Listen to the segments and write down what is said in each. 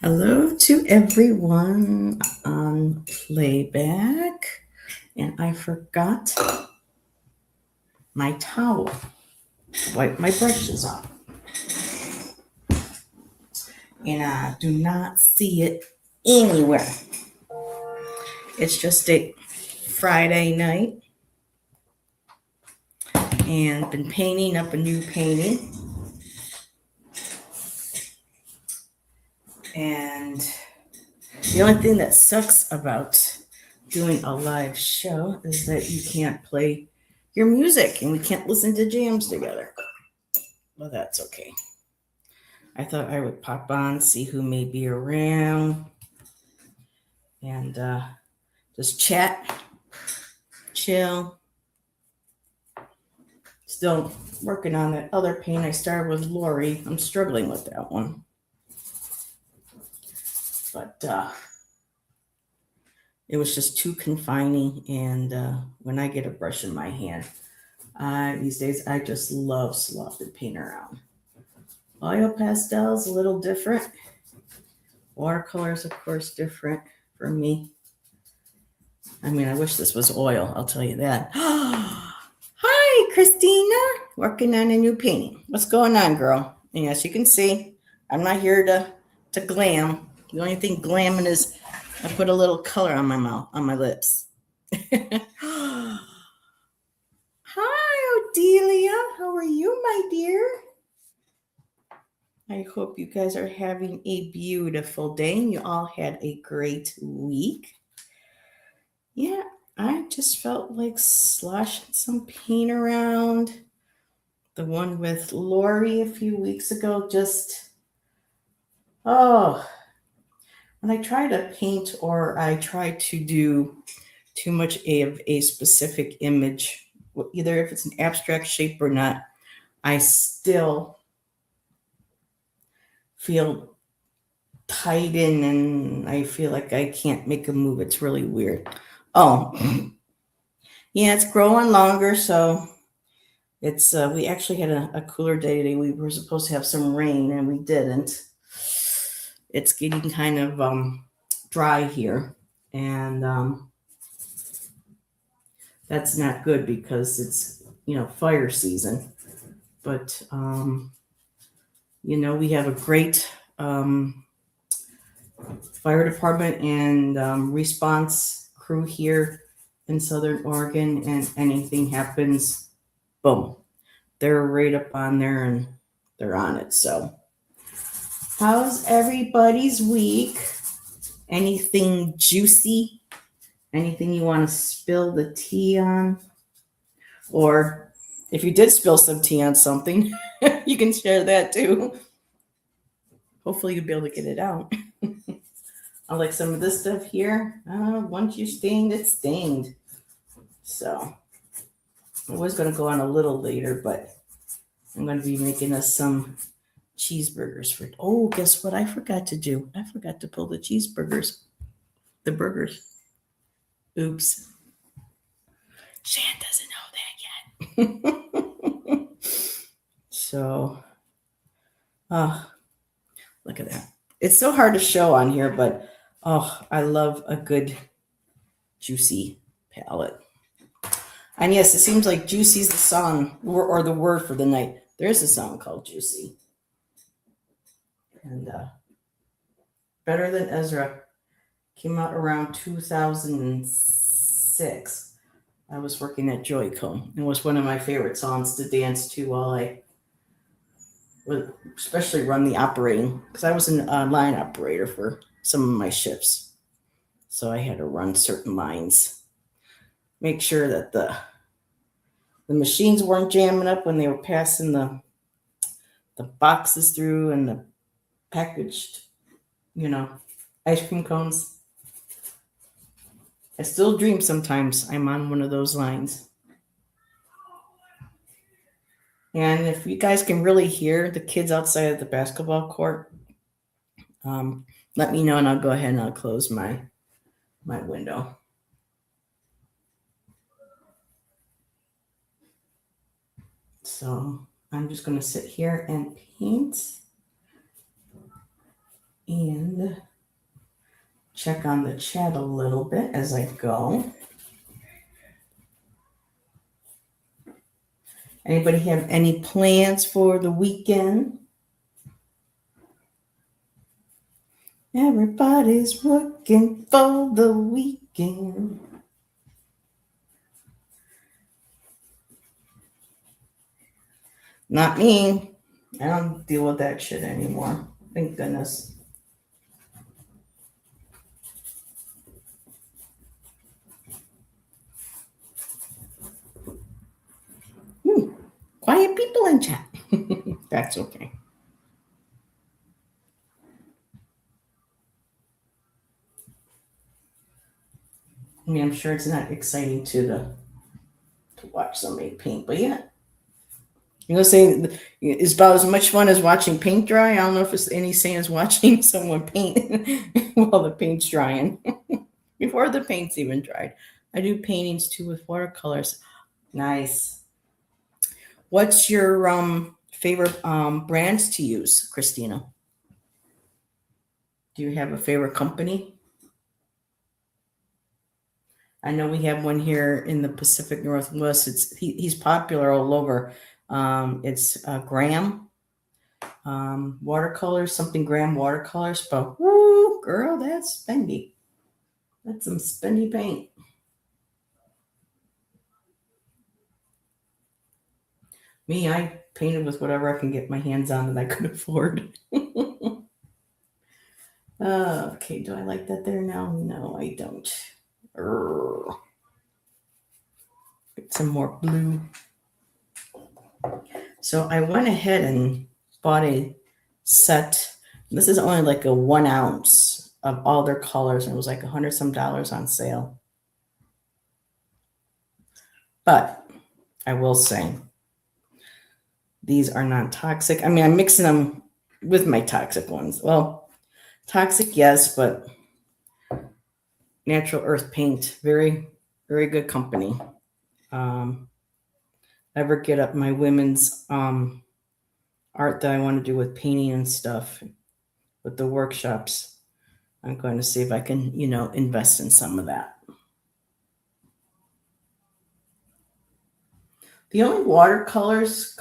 Hello to everyone on playback. And I forgot my towel. Wipe my brushes off. And I do not see it anywhere. It's just a Friday night. And been painting up a new painting. And the only thing that sucks about doing a live show is that you can't play your music and we can't listen to jams together. Well, that's okay. I thought I would pop on, see who may be around, and just chat, chill. Still working on that other paint I started with Lori. I'm struggling with that one. But it was just too confining, and when I get a brush in my hand, these days I just love slopping paint around. Oil pastels, a little different. Watercolors, of course, different for me. I mean, I wish this was oil, I'll tell you that. Hi, Christina. Working on a new painting. What's going on, girl? And as you can see, I'm not here to glam. The only thing glamming is I put a little color on my mouth, on my lips. Hi, Odelia. How are you, my dear? I hope you guys are having a beautiful day and you all had a great week. Yeah, I just felt like sloshing some paint around. The one with Lori a few weeks ago just, oh, when I try to paint or I try to do too much of a specific image, either if it's an abstract shape or not, I still feel tight in and I feel like I can't make a move. It's really weird. Oh, yeah, it's growing longer, so it's we actually had a cooler day today. We were supposed to have some rain and we didn't. It's getting kind of dry here, and that's not good because it's fire season. But we have a great fire department and response crew here in Southern Oregon, and anything happens, boom, they're right up on there and they're on it. So, how's everybody's week? Anything juicy? Anything you want to spill the tea on? Or if you did spill some tea on something, you can share that too. Hopefully, you'll be able to get it out. I like some of this stuff here. Once you stained, it's stained. So I was going to go on a little later, but I'm going to be making us some cheeseburgers for. Oh, guess what I forgot to do? I forgot to pull the cheeseburgers, the burgers. Oops. Shan doesn't know that yet. So, look at that. It's so hard to show on here, but I love a good juicy palette. And yes, it seems like Juicy's the song or the word for the night. There's a song called Juicy. And Better Than Ezra came out around 2006. I was working at Joyco. It was one of my favorite songs to dance to while I would especially run the operating, because I was an line operator for some of my shifts. So I had to run certain lines, make sure that the machines weren't jamming up when they were passing the boxes through and the packaged, ice cream cones. I still dream sometimes I'm on one of those lines. And if you guys can really hear the kids outside of the basketball court, let me know and I'll go ahead and I'll close my window. So I'm just going to sit here and paint. and check on the chat a little bit as I go. Anybody have any plans for the weekend? Everybody's looking for the weekend. Not me. I don't deal with that shit anymore. Thank goodness. Quiet people in chat. That's okay. I mean, I'm sure it's not exciting to watch somebody paint, but yeah. You know, saying it's about as much fun as watching paint dry. I don't know if it's any same as watching someone paint while the paint's drying before the paint's even dried. I do paintings too with watercolors. Nice. What's your favorite brands to use, Christina? Do you have a favorite company? I know we have one here in the Pacific Northwest. He's popular all over. It's Graham watercolors, something Graham watercolors. But woo, girl, that's spendy. That's some spendy paint. Me, I painted with whatever I can get my hands on that I could afford. Okay, do I like that there now? No, I don't. Get some more blue. So I went ahead and bought a set. This is only like a 1 ounce of all their colors, and it was like $100 some on sale. But I will say these are non-toxic. I mean, I'm mixing them with my toxic ones. Well, toxic, yes, but Natural Earth Paint, very, very good company. Ever get up my women's art that I want to do with painting and stuff with the workshops. I'm going to see if I can, invest in some of that. The only watercolors,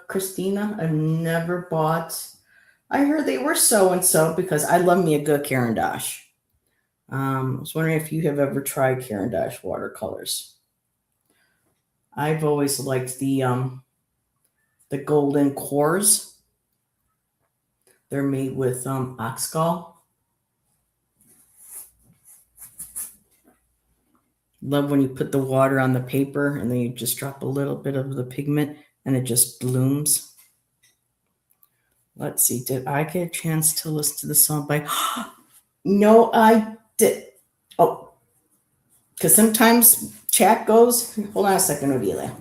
Christina, I've never bought. I heard they were so and so because I love me a good Caran d'Ache. I was wondering if you have ever tried Caran d'Ache watercolors. I've always liked the golden cores. They're made with oxgall. Love when you put the water on the paper and then you just drop a little bit of the pigment and it just blooms. Let's see. Did I get a chance to listen to the song by? No, I did. Oh, because sometimes chat goes. Hold on a second, Odelia.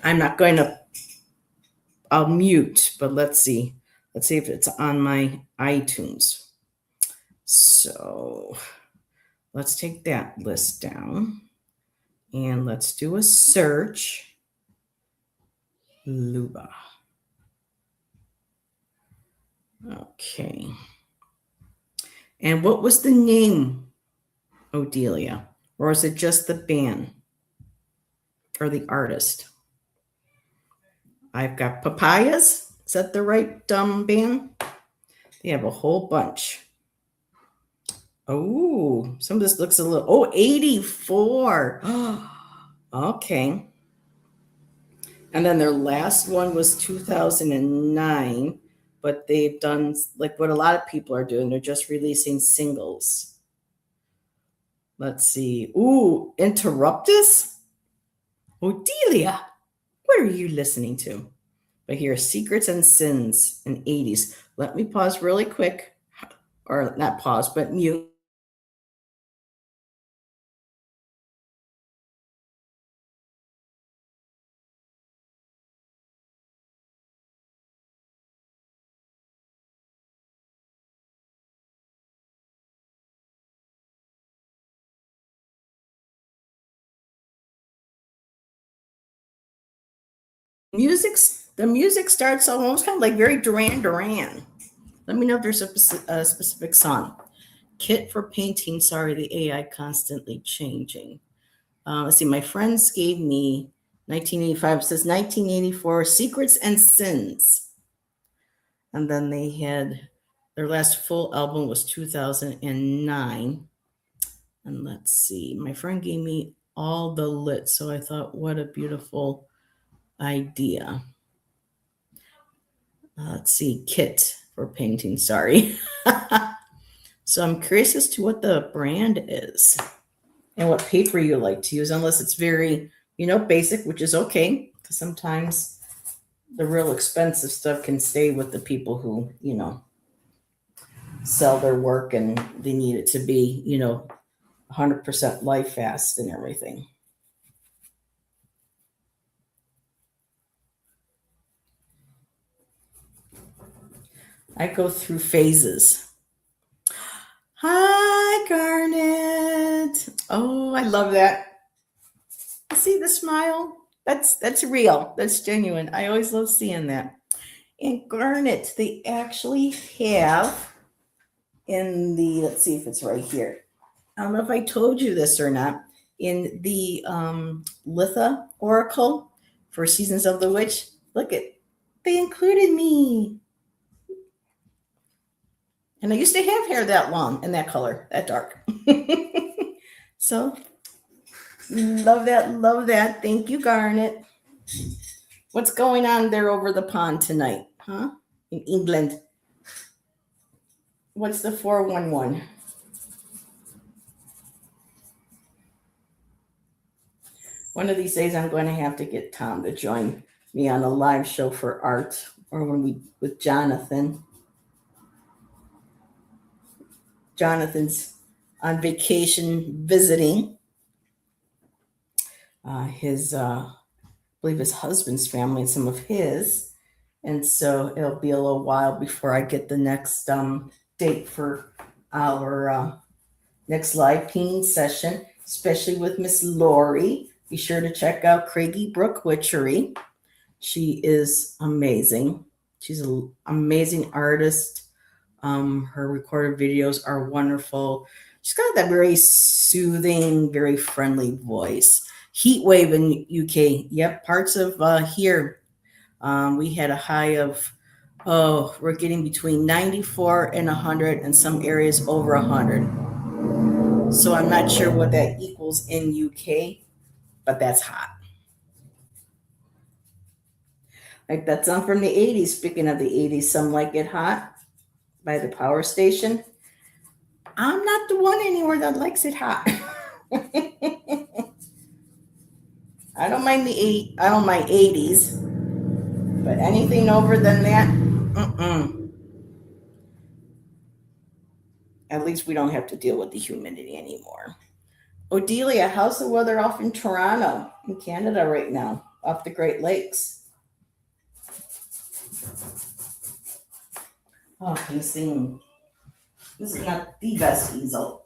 I'm not going to. I'll mute, but let's see. Let's see if it's on my iTunes. So let's take that list down and let's do a search. Luba. Okay. And what was the name, Odelia? Or is it just the band or the artist? I've got Papayas. Is that the right band? They have a whole bunch. Oh, some of this looks a little. Oh, 84. Okay. And then their last one was 2009, but they've done like what a lot of people are doing. They're just releasing singles. Let's see. Ooh, Interruptus? Odelia, what are you listening to? But here, Secrets and Sins in 80s. Let me pause really quick. Or not pause, but mute. Music's The music starts almost kind of like very Duran Duran. Let me know if there's a specific song. Kit for painting. Sorry, the AI constantly changing. Let's see. My friends gave me 1985. It says 1984 Secrets and Sins. And then they had their last full album was 2009. And let's see. My friend gave me All the Lit. So I thought, what a beautiful idea. Let's see. Kit for painting. Sorry. So I'm curious as to what the brand is and what paper you like to use, unless it's very, basic, which is okay. Because sometimes the real expensive stuff can stay with the people who, sell their work and they need it to be, 100% life fast and everything. I go through phases. Hi, Garnet. Oh, I love that. See the smile? That's real. That's genuine. I always love seeing that. And Garnet, they actually have in the, let's see if it's right here. I don't know if I told you this or not. In the Litha Oracle for Seasons of the Witch, look at, they included me. And I used to have hair that long and that color, that dark. So, love that, love that. Thank you, Garnet. What's going on there over the pond tonight, huh? In England. What's the 411? One of these days, I'm going to have to get Tom to join me on a live show for art, or when we with Jonathan. Jonathan's on vacation visiting I believe his husband's family and some of his, and so it'll be a little while before I get the next date for our next live painting session, especially with Miss Lori. Be sure to check out Craigie Brook Witchery. She is amazing. She's an amazing artist. Her recorded videos are wonderful. She's got that very soothing, very friendly voice. Heat wave in UK. Yep, parts of here. We had a high of, we're getting between 94 and 100, and some areas over 100. So I'm not sure what that equals in UK, but that's hot. Like that song from the 80s. Speaking of the 80s, Some Like It Hot by the Power Station. I'm not the one anywhere that likes it hot. I don't mind I don't mind 80s, but anything over than that, at least we don't have to deal with the humidity anymore. Odelia, how's the weather off in Toronto, in Canada right now, off the Great Lakes? Oh, this thing. This is not the best easel.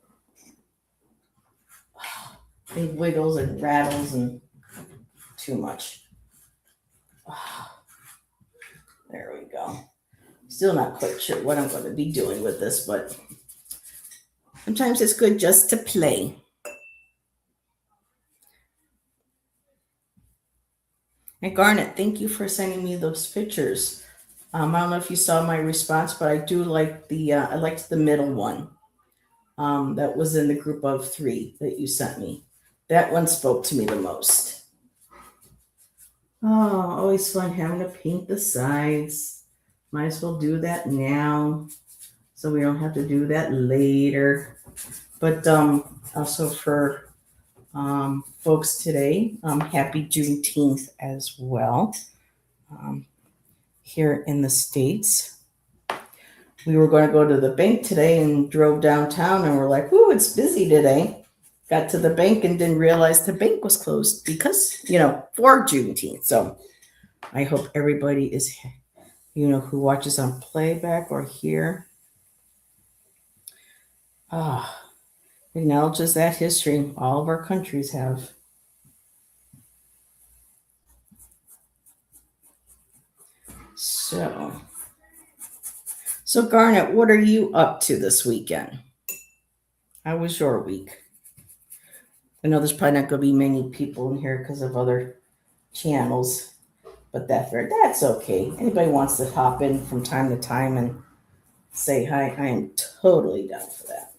It wiggles and rattles and too much. There we go. Still not quite sure what I'm going to be doing with this, but sometimes it's good just to play. And Garnet, thank you for sending me those pictures. I don't know if you saw my response, but I do like I liked the middle one. That was in the group of 3 that you sent me. That one spoke to me the most. Oh, always fun having to paint the sides. Might as well do that now, so we don't have to do that later. But also for folks today, happy Juneteenth as well. Here in the States, we were going to go to the bank today and drove downtown and we're like, ooh, it's busy today. Got to the bank and didn't realize the bank was closed because, for Juneteenth. So I hope everybody is, who watches on playback or here, acknowledges that history all of our countries have. So Garnet, what are you up to this weekend? How was your week? I know there's probably not going to be many people in here because of other channels, but that's okay. Anybody wants to hop in from time to time and say hi, I am totally down for that.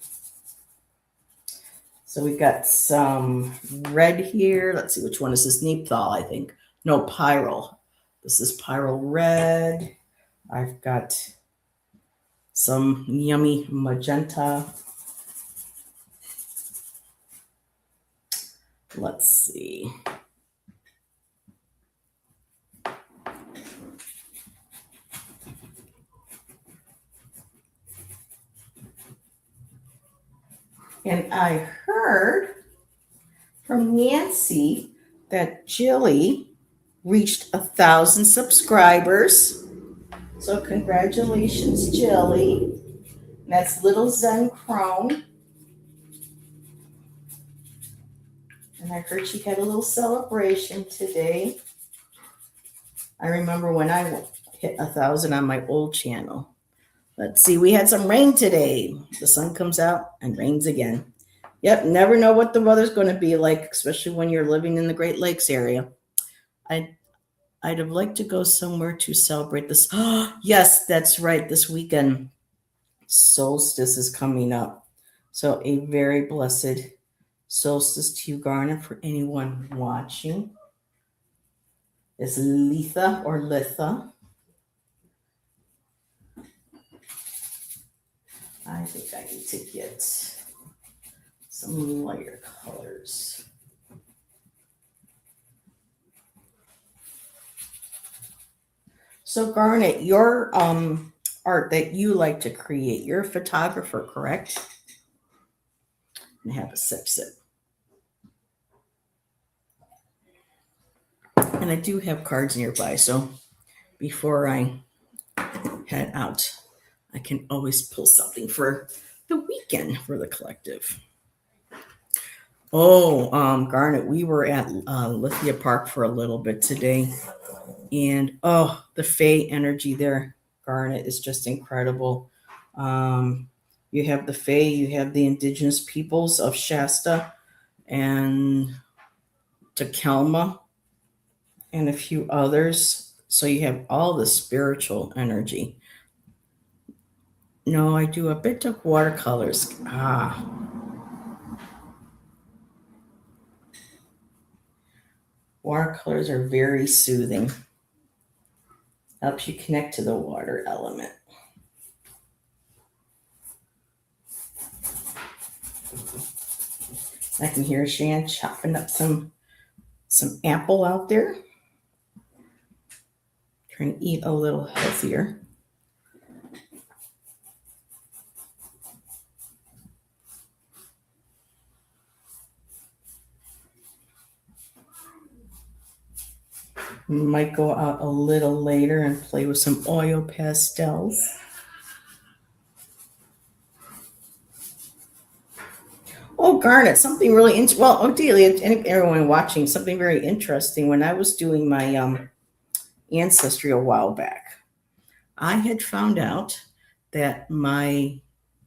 So we've got some red here. Let's see, which one is this? Nephthol, I think. No, Pyrrole. This is Pyrrole red. I've got some yummy magenta. Let's see. And I heard from Nancy that Jilly reached 1,000 subscribers. So congratulations, Jilly. That's Little Zen Crone. And I heard she had a little celebration today. I remember when I hit 1,000 on my old channel. Let's see, we had some rain today. The sun comes out and rains again. Yep, never know what the weather's going to be like, especially when you're living in the Great Lakes area. I'd have liked to go somewhere to celebrate this. Yes, that's right. This weekend, solstice is coming up. So a very blessed solstice to you, Garnet, for anyone watching. Is Letha or Litha. I think I need to get some lighter colors. So Garnet, your art that you like to create, you're a photographer, correct? And have a sip. And I do have cards nearby, so before I head out, I can always pull something for the weekend for the collective. Oh, Garnet, we were at Lithia Park for a little bit today. And the Fae energy there, Garnet, is just incredible. You have the Fae, you have the indigenous peoples of Shasta and Takelma and a few others. So you have all the spiritual energy. No, I do a bit of watercolors. Watercolors are very soothing. Helps you connect to the water element. I can hear Shan chopping up some apple out there. Trying to eat a little healthier. Might go out a little later and play with some oil pastels. Oh, Garnet, something really interesting. Well, Odelia, and everyone watching, something very interesting. When I was doing my ancestry a while back, I had found out that my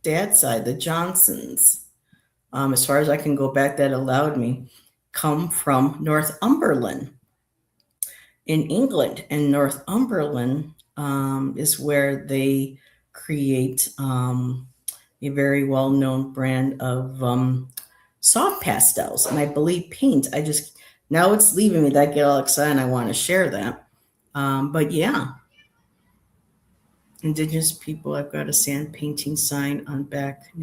dad's side, the Johnsons, as far as I can go back, that allowed me, come from Northumberland in England. And Northumberland is where they create a very well-known brand of soft pastels, and I believe paint. Now it's leaving me that I get all excited and I want to share that. But yeah, indigenous people. I've got a sand painting sign on back.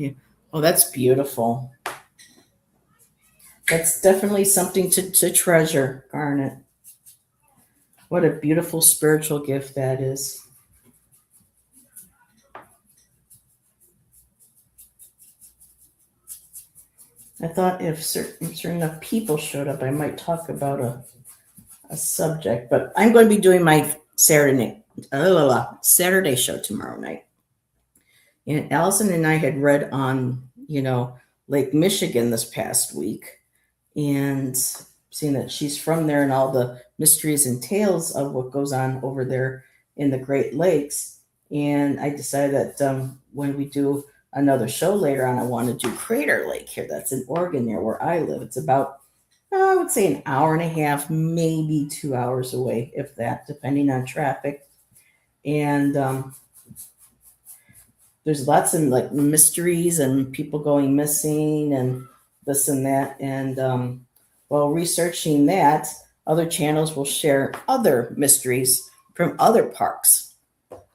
Oh, that's beautiful. That's definitely something to treasure, Garnet. What a beautiful spiritual gift that is. I thought if certain enough people showed up, I might talk about a subject, but I'm going to be doing my Saturday show tomorrow night. And Allison and I had read on, Lake Michigan this past week, and seeing that she's from there and all the mysteries and tales of what goes on over there in the Great Lakes. And I decided that when we do another show later on, I want to do Crater Lake here. That's in Oregon, near where I live. It's about, I would say, an hour and a half, maybe 2 hours away, if that, depending on traffic. And there's lots of like mysteries and people going missing and this and that. And while researching that, other channels will share other mysteries from other parks,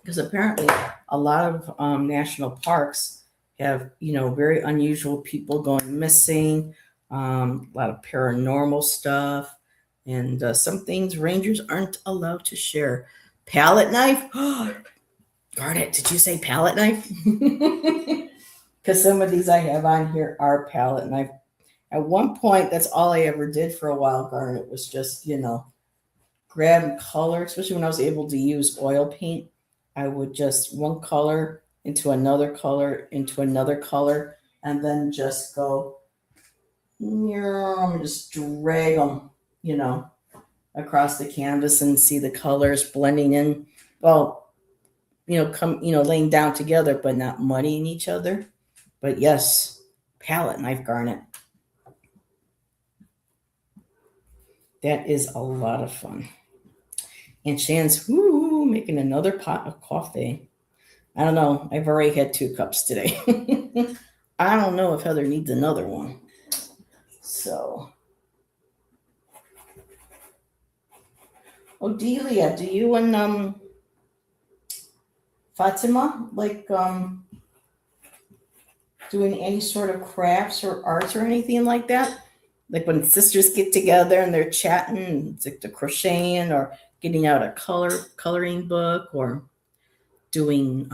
because apparently a lot of national parks have, very unusual people going missing, a lot of paranormal stuff, and some things rangers aren't allowed to share. Palette knife. Garnet, did you say palette knife? Because some of these I have on here are palette knife. At one point, that's all I ever did for a while, Garnet, was just, grab color, especially when I was able to use oil paint. I would just one color into another color into another color, and then just go, just drag them, across the canvas and see the colors blending in. Well, laying down together, but not muddying each other. But yes, palette knife, Garnet. That is a lot of fun. And Shan's making another pot of coffee. I don't know. I've already had 2 cups today. I don't know if Heather needs another one. So, Odelia, do you and Fatima like doing any sort of crafts or arts or anything like that? Like when sisters get together and they're chatting, it's like the crocheting or getting out a coloring book, or doing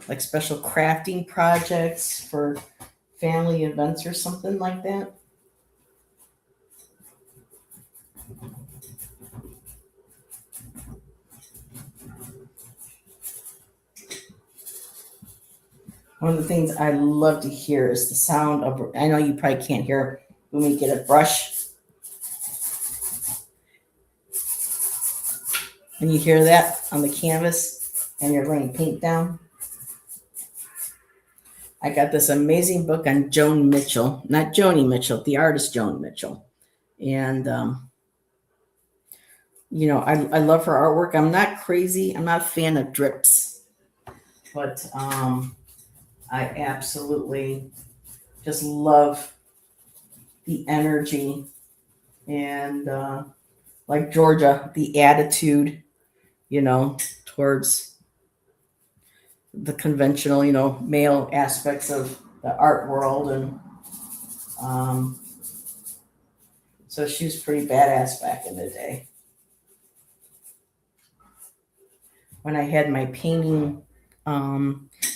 like special crafting projects for family events or something like that. One of the things I love to hear is the sound of, I know you probably can't hear when we get a brush. And you hear that on the canvas and you're laying paint down. I got this amazing book on Joan Mitchell, not Joni Mitchell, the artist Joan Mitchell. And, I love her artwork. I'm not crazy. I'm not a fan of drips, but I absolutely just love the energy and like Georgia, the attitude, towards the conventional, male aspects of the art world. And so she was pretty badass back in the day. When I had my painting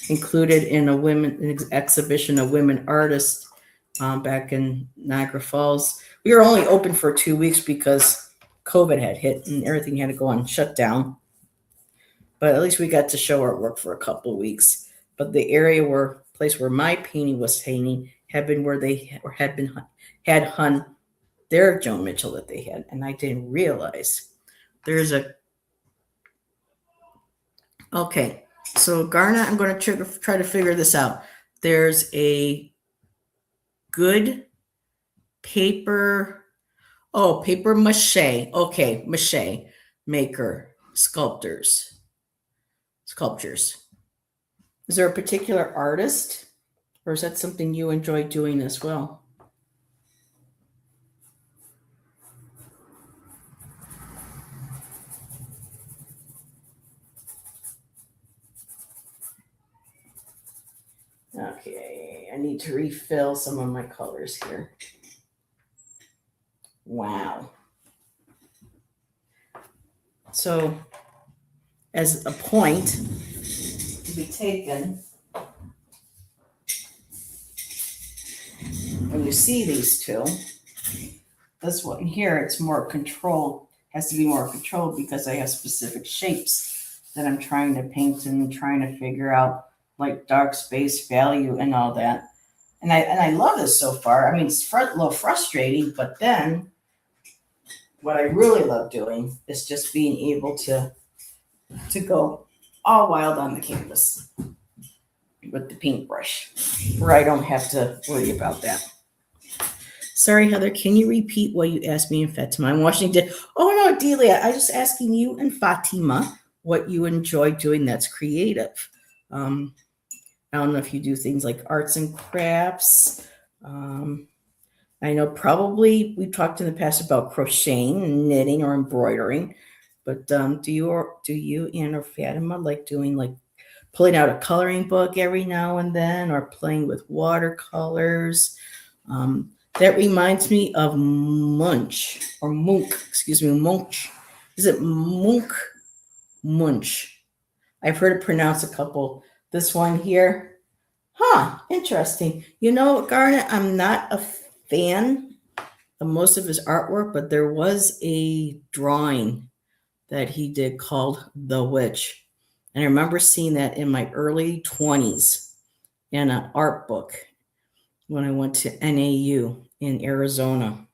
included in an exhibition of women artists back in Niagara Falls. We were only open for 2 weeks because COVID had hit and everything had to go on shutdown. But at least we got to show our work for a couple of weeks. But the place where my painting was hanging had been where they had hung their Joan Mitchell that they had, and I didn't realize there's a. Okay, so Garnet, I'm going to try to figure this out. There's a good paper mache. Okay, mache maker sculptures. Is there a particular artist, or is that something you enjoy doing as well? Okay, I need to refill some of my colors here. Wow. So, as a point to be taken, when you see these two, this one here, it's more controlled, has to be more controlled because I have specific shapes that I'm trying to paint and trying to figure out, like dark space value and all that. And I love this so far. I mean, it's a little frustrating, but then what I really love doing is just being able to to go all wild on the canvas with the paintbrush, where I don't have to worry about that. Sorry, Heather, can you repeat what you asked me in Fatima? I'm Washington. Oh, no, Delia, I was just asking you and Fatima what you enjoy doing that's creative. I don't know if you do things like arts and crafts. I know probably we've talked in the past about crocheting and knitting or embroidering, but do you and or Fatima like doing like pulling out a coloring book every now and then or playing with watercolors? That reminds me of Munch or Munch, excuse me, Munch. Is it Munch? Munch. I've heard it pronounced a couple. This one here. Huh, interesting. You know, Garnet, I'm not a fan of most of his artwork, but there was a drawing that he did called The Witch. And I remember seeing that in my early 20s in an art book when I went to NAU in Arizona.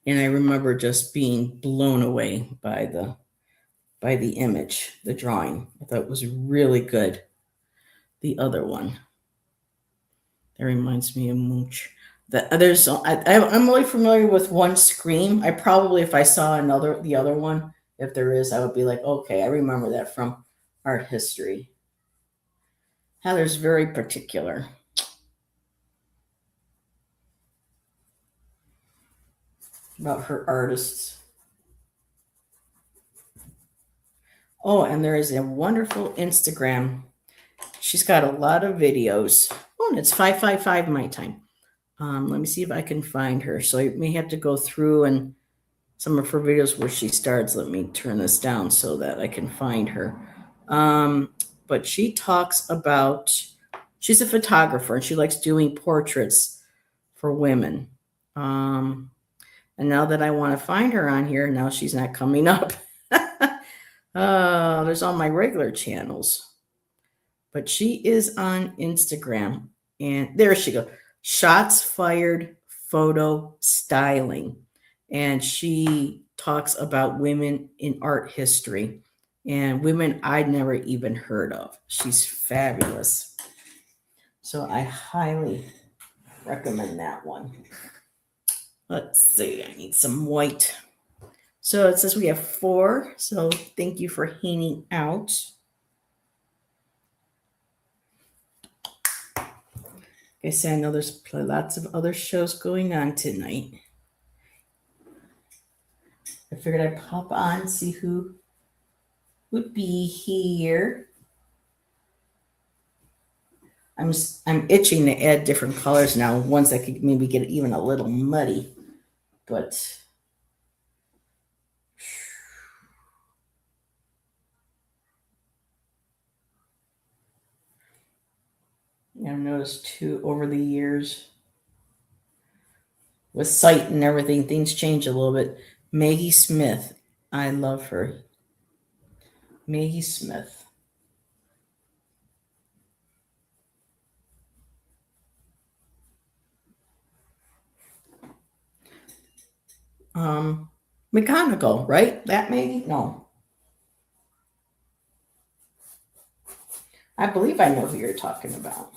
And I remember just being blown away by the image, the drawing. I thought it was really good. The other one that reminds me of Mooch. I'm really familiar with one Scream. I probably, if I saw the other one, if there is, I would be like, okay, I remember that from art history. Heather's very particular. About her artists. Oh, and there is a wonderful Instagram. She's got a lot of videos. Oh, and it's 5:55 my time. Let me see if I can find her. So I may have to go through and some of her videos where she starts. Let me turn this down so that I can find her. But she talks about, she's a photographer and she likes doing portraits for women. And now that I want to find her on here, now she's not coming up. There's all my regular channels. But she is on Instagram. And there she goes. Shots Fired Photo Styling. And she talks about women in art history and women I'd never even heard of. She's fabulous. So I highly recommend that one. Let's see, I need some white. So it says we have 4. So thank you for hanging out. Like I said, I know there's lots of other shows going on tonight. I figured I'd pop on, see who would be here. I'm itching to add different colors now, ones that could maybe get even a little muddy, but I've noticed too over the years with sight and everything, things change a little bit. Maggie Smith, I love her. Maggie Smith. McGonagall, right? That Maggie? No. I believe I know who you're talking about.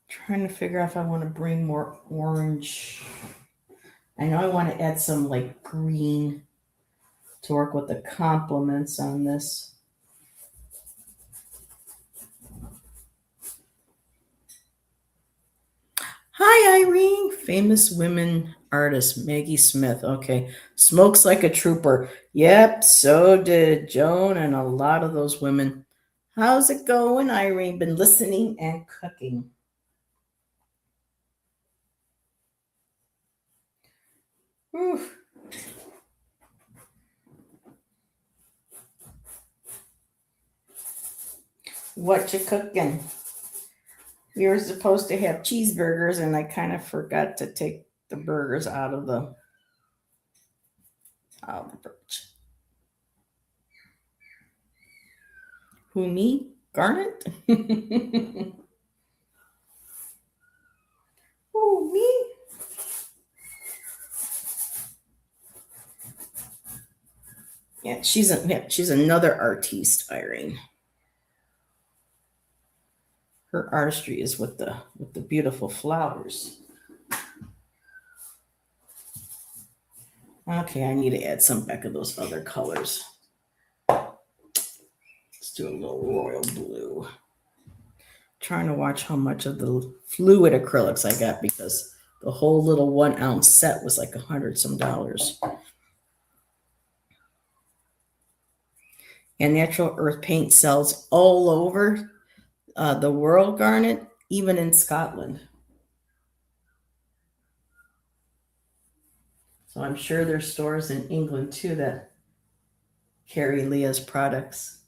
Trying to figure out if I want to bring more orange. I know I want to add some like green to work with the complements on this. Hi, Irene. Famous women artist Maggie Smith. Okay. Smokes like a trooper. Yep, so did Joan and a lot of those women. How's it going, Irene? Been listening and cooking. Oof. What you cooking? We were supposed to have cheeseburgers, and I kind of forgot to take the burgers out of the fridge. Who, me? Garnet? Yeah, she's another artiste, Irene. Her artistry is with the beautiful flowers. Okay, I need to add some back of those other colors. Let's do a little royal blue. Trying to watch how much of the fluid acrylics I got because the whole little 1 ounce set was like $100 some. And Natural Earth Paint sells all over the world, Garnet, even in Scotland. So I'm sure there's stores in England too that carry Leah's products.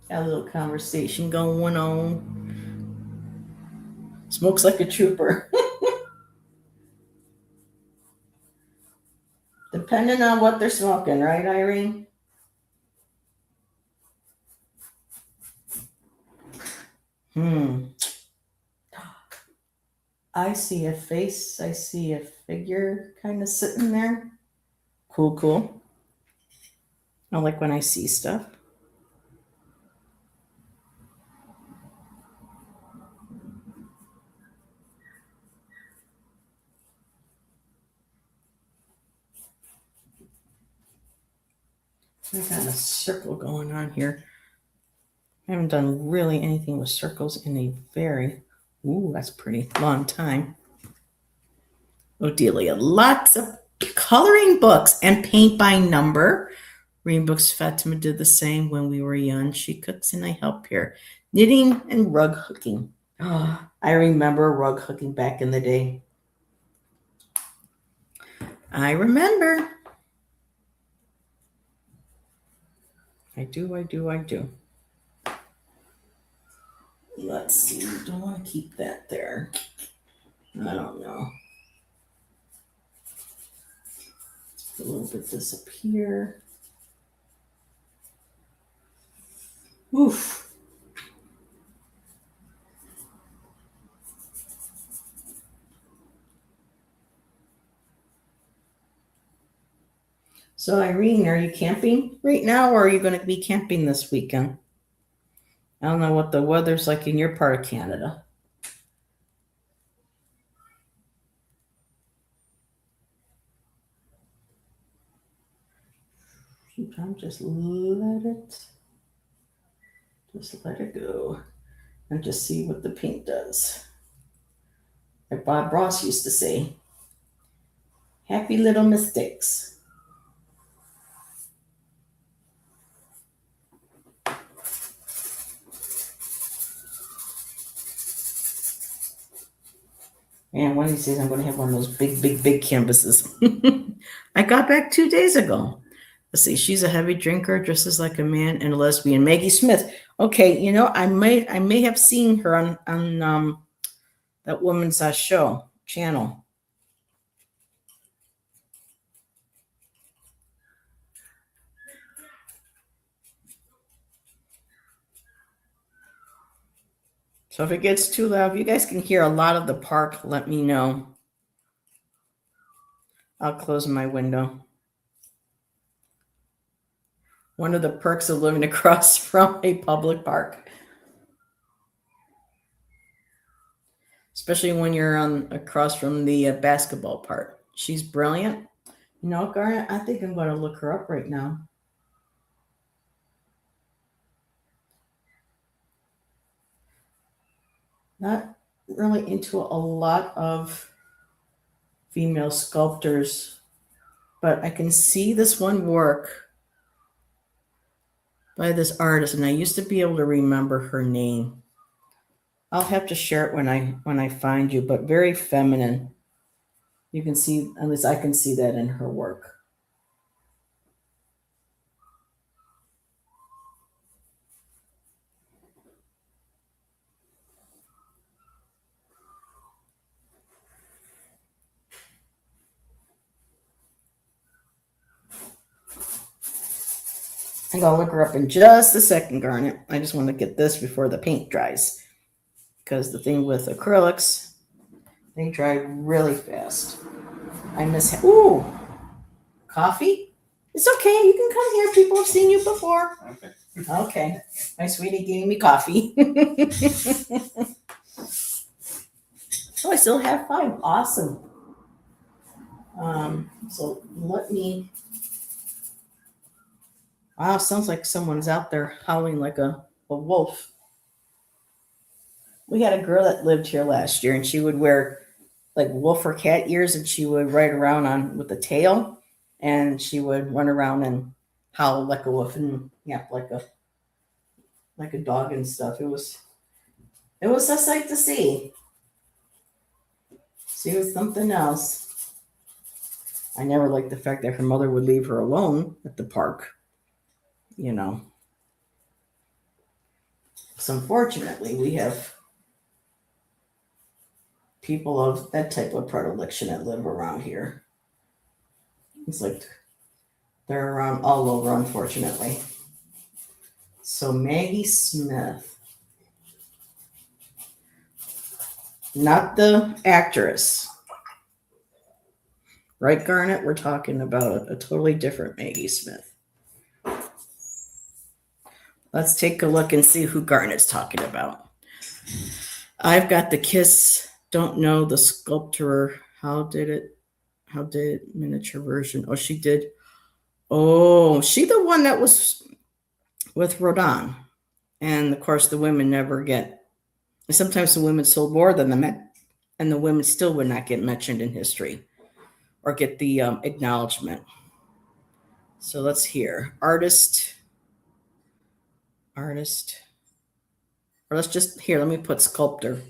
Got a little conversation going on. Smokes like a trooper. Depending on what they're smoking, right, Irene? I see a face. I see a figure kind of sitting there. Cool, cool. I like when I see stuff. I got a circle going on here. I haven't done really anything with circles in a very, that's pretty long time. Odelia, lots of coloring books and paint by number. Reading books, Fatima did the same when we were young. She cooks and I help here. Knitting and rug hooking. Oh, I remember rug hooking back in the day. I remember. I do. Let's see. Don't want to keep that there. I don't know. A little bit disappear. Oof. So Irene, are you camping right now or are you going to be camping this weekend? I don't know what the weather's like in your part of Canada. Sometimes just let it go and just see what the paint does. Like Bob Ross used to say, happy little mistakes. And one of these days I'm going to have one of those big canvases. I got back 2 days ago. Let's see, she's a heavy drinker, dresses like a man, and a lesbian. Maggie Smith. Okay, I may have seen her on that woman's show channel. So if it gets too loud, if you guys can hear a lot of the park, let me know. I'll close my window. One of the perks of living across from a public park. Especially when you're across from the basketball part. She's brilliant. Garnet, I think I'm going to look her up right now. Not really into a lot of female sculptors, but I can see this one work by this artist, and I used to be able to remember her name. I'll have to share it when I find you, but very feminine. You can see, at least I can see that in her work. I'm going to look her up in just a second, Garnet. I just want to get this before the paint dries. Because the thing with acrylics, they dry really fast. I miss... Ooh! Coffee? It's okay. You can come here. People have seen you before. Okay. Okay. My sweetie gave me coffee. Oh, I still have 5. Awesome. So let me. Wow, sounds like someone's out there howling like a wolf. We had a girl that lived here last year, and she would wear like wolf or cat ears, and she would ride around on with a tail, and she would run around and howl like a wolf and yap like a dog and stuff. It was a sight to see. She was something else. I never liked the fact that her mother would leave her alone at the park. You know. So unfortunately, we have people of that type of predilection that live around here. It's like they're around all over, unfortunately. So Maggie Smith, not the actress, right, Garnet? We're talking about a totally different Maggie Smith. Let's take a look and see who Garnet's talking about. I've got the Kiss, don't know the sculptor. How did miniature version? Oh, she did. Oh, she the one that was with Rodin. And of course, the women never get. Sometimes the women sold more than the men, and the women still would not get mentioned in history or get the acknowledgement. So let's hear artist, or let's just here. Let me put sculptor,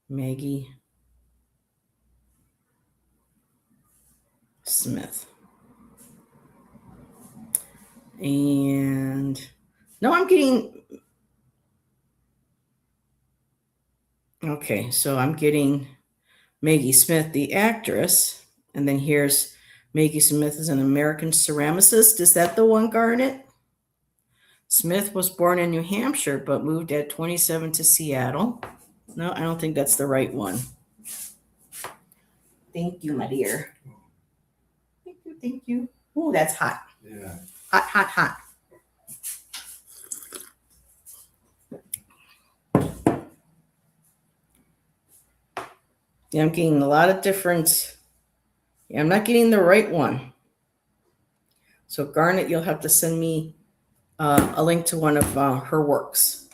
Maggie Smith. And no, I'm getting. Okay, so I'm getting Maggie Smith, the actress, and then here's Maggie Smith is an American ceramicist. Is that the one, Garnet? Smith was born in New Hampshire, but moved at 27 to Seattle. No, I don't think that's the right one. Thank you, my dear. Thank you. Oh, that's hot. Yeah. Hot. Yeah, I'm getting a lot of different. Yeah, I'm not getting the right one. So Garnet, you'll have to send me a link to one of her works.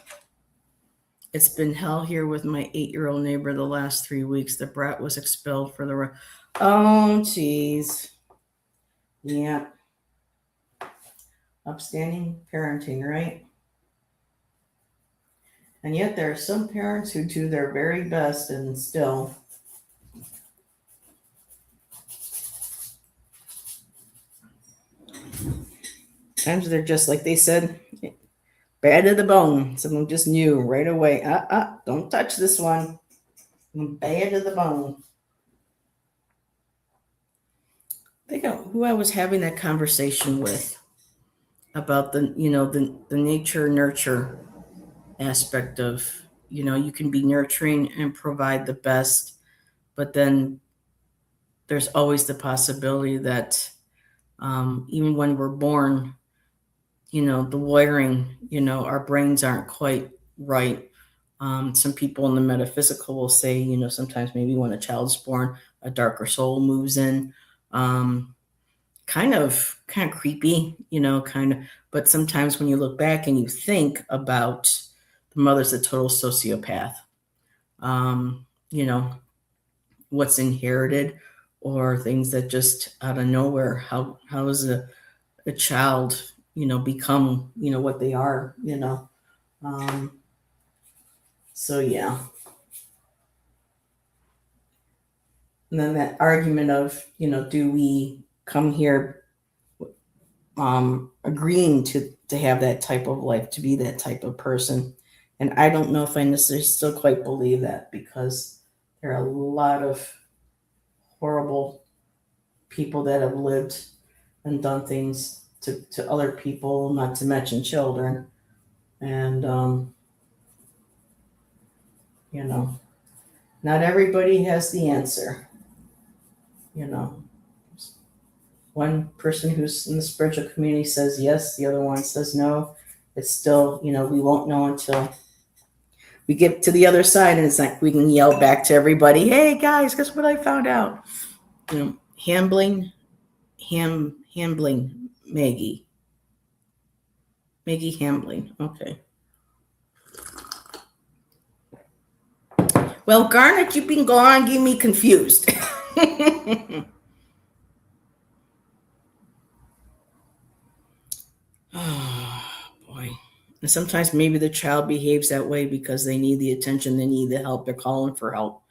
It's been hell here with my 8-year-old neighbor the last 3 weeks. The brat was expelled for the. Oh, geez. Yeah. Upstanding parenting, right? And yet there are some parents who do their very best and still. Sometimes they're just like they said, bad to the bone. Someone just knew right away. Don't touch this one. I'm bad to the bone. Think of who I was having that conversation with about the nature nurture aspect of, you can be nurturing and provide the best, but then there's always the possibility that even when we're born, the wiring, our brains aren't quite right. Some people in the metaphysical will say, sometimes maybe when a child's born, a darker soul moves in. Kind of creepy, but sometimes when you look back and you think about the mother's a total sociopath, what's inherited or things that just out of nowhere, how does a child, become, what they are, so yeah. And then that argument of, do we come here agreeing to have that type of life, to be that type of person? And I don't know if I necessarily still quite believe that, because there are a lot of horrible people that have lived and done things to other people, not to mention children. And, not everybody has the answer. you know, one person who's in the spiritual community says yes, the other one says no. It's still, we won't know until we get to the other side, and it's like we can yell back to everybody, "Hey guys, guess what I found out?" Hambling Maggie Hambling. Okay. Well, Garnet, you've been gone, getting me confused. Oh boy. And sometimes maybe the child behaves that way because they need the attention, they need the help, they're calling for help.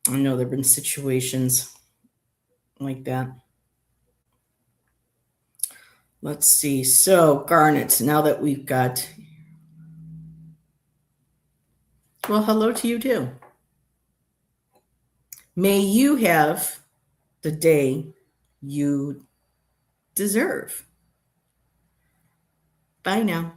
I know there have been situations like that. Let's see. So, Garnet, now that we've got. Well, hello to you too. May you have the day you deserve. Bye now.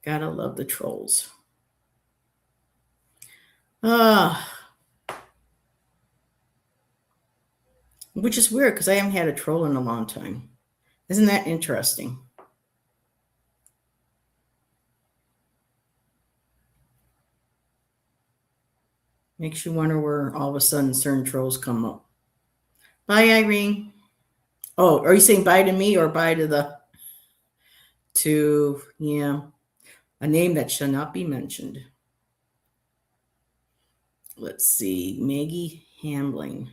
Gotta love the trolls. Which is weird because I haven't had a troll in a long time. Isn't that interesting? Makes you wonder where all of a sudden certain trolls come up. Bye, Irene. Oh, are you saying bye to me or bye to a name that shall not be mentioned? Let's see, Maggie Hambling.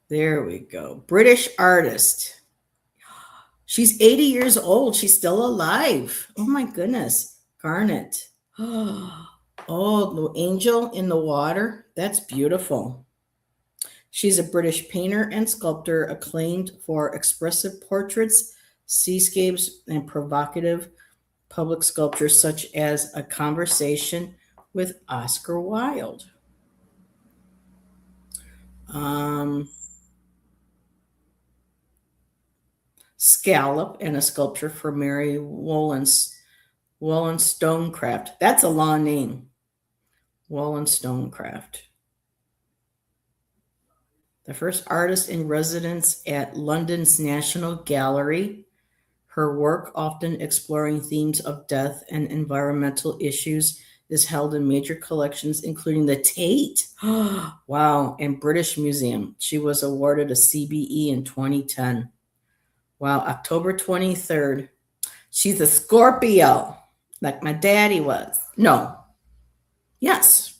There we go. British artist. She's 80 years old. She's still alive. Oh my goodness. Garnet. Oh, the angel in the water. That's beautiful. She's a British painter and sculptor acclaimed for expressive portraits, seascapes, and provocative public sculptures such as A Conversation with Oscar Wilde. Scallop and a sculpture for Mary Wollstonecraft. That's a long name. Wollstonecraft. The first artist in residence at London's National Gallery. Her work, often exploring themes of death and environmental issues, is held in major collections, including the Tate. Wow, and British Museum. She was awarded a CBE in 2010. Wow, October 23rd. She's a Scorpio, like my daddy was. No. Yes.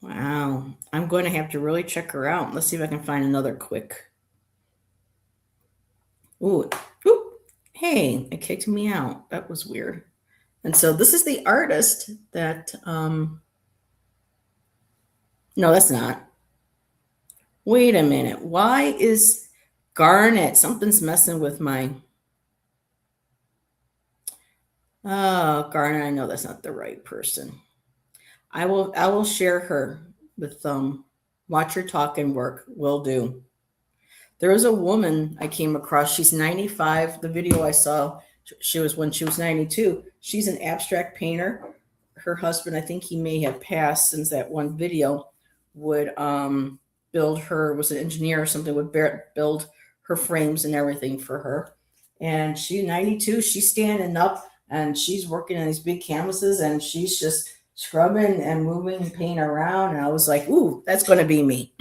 Wow. I'm going to have to really check her out. Let's see if I can find another quick. Ooh. Hey, it kicked me out. That was weird. And so this is the artist that, no, that's not. Wait a minute. Why is Garnet? Something's messing with my. Oh, Garnet, I know that's not the right person. I will share her with Watch Her Talk and Work. Will do. There was a woman I came across. She's 95. The video I saw, she was when she was 92. She's an abstract painter. Her husband, I think he may have passed since that one video, would build her, was an engineer or something, would build her frames and everything for her. And she's 92. She's standing up and she's working on these big canvases and she's just scrubbing and moving paint around. And I was like, ooh, that's going to be me.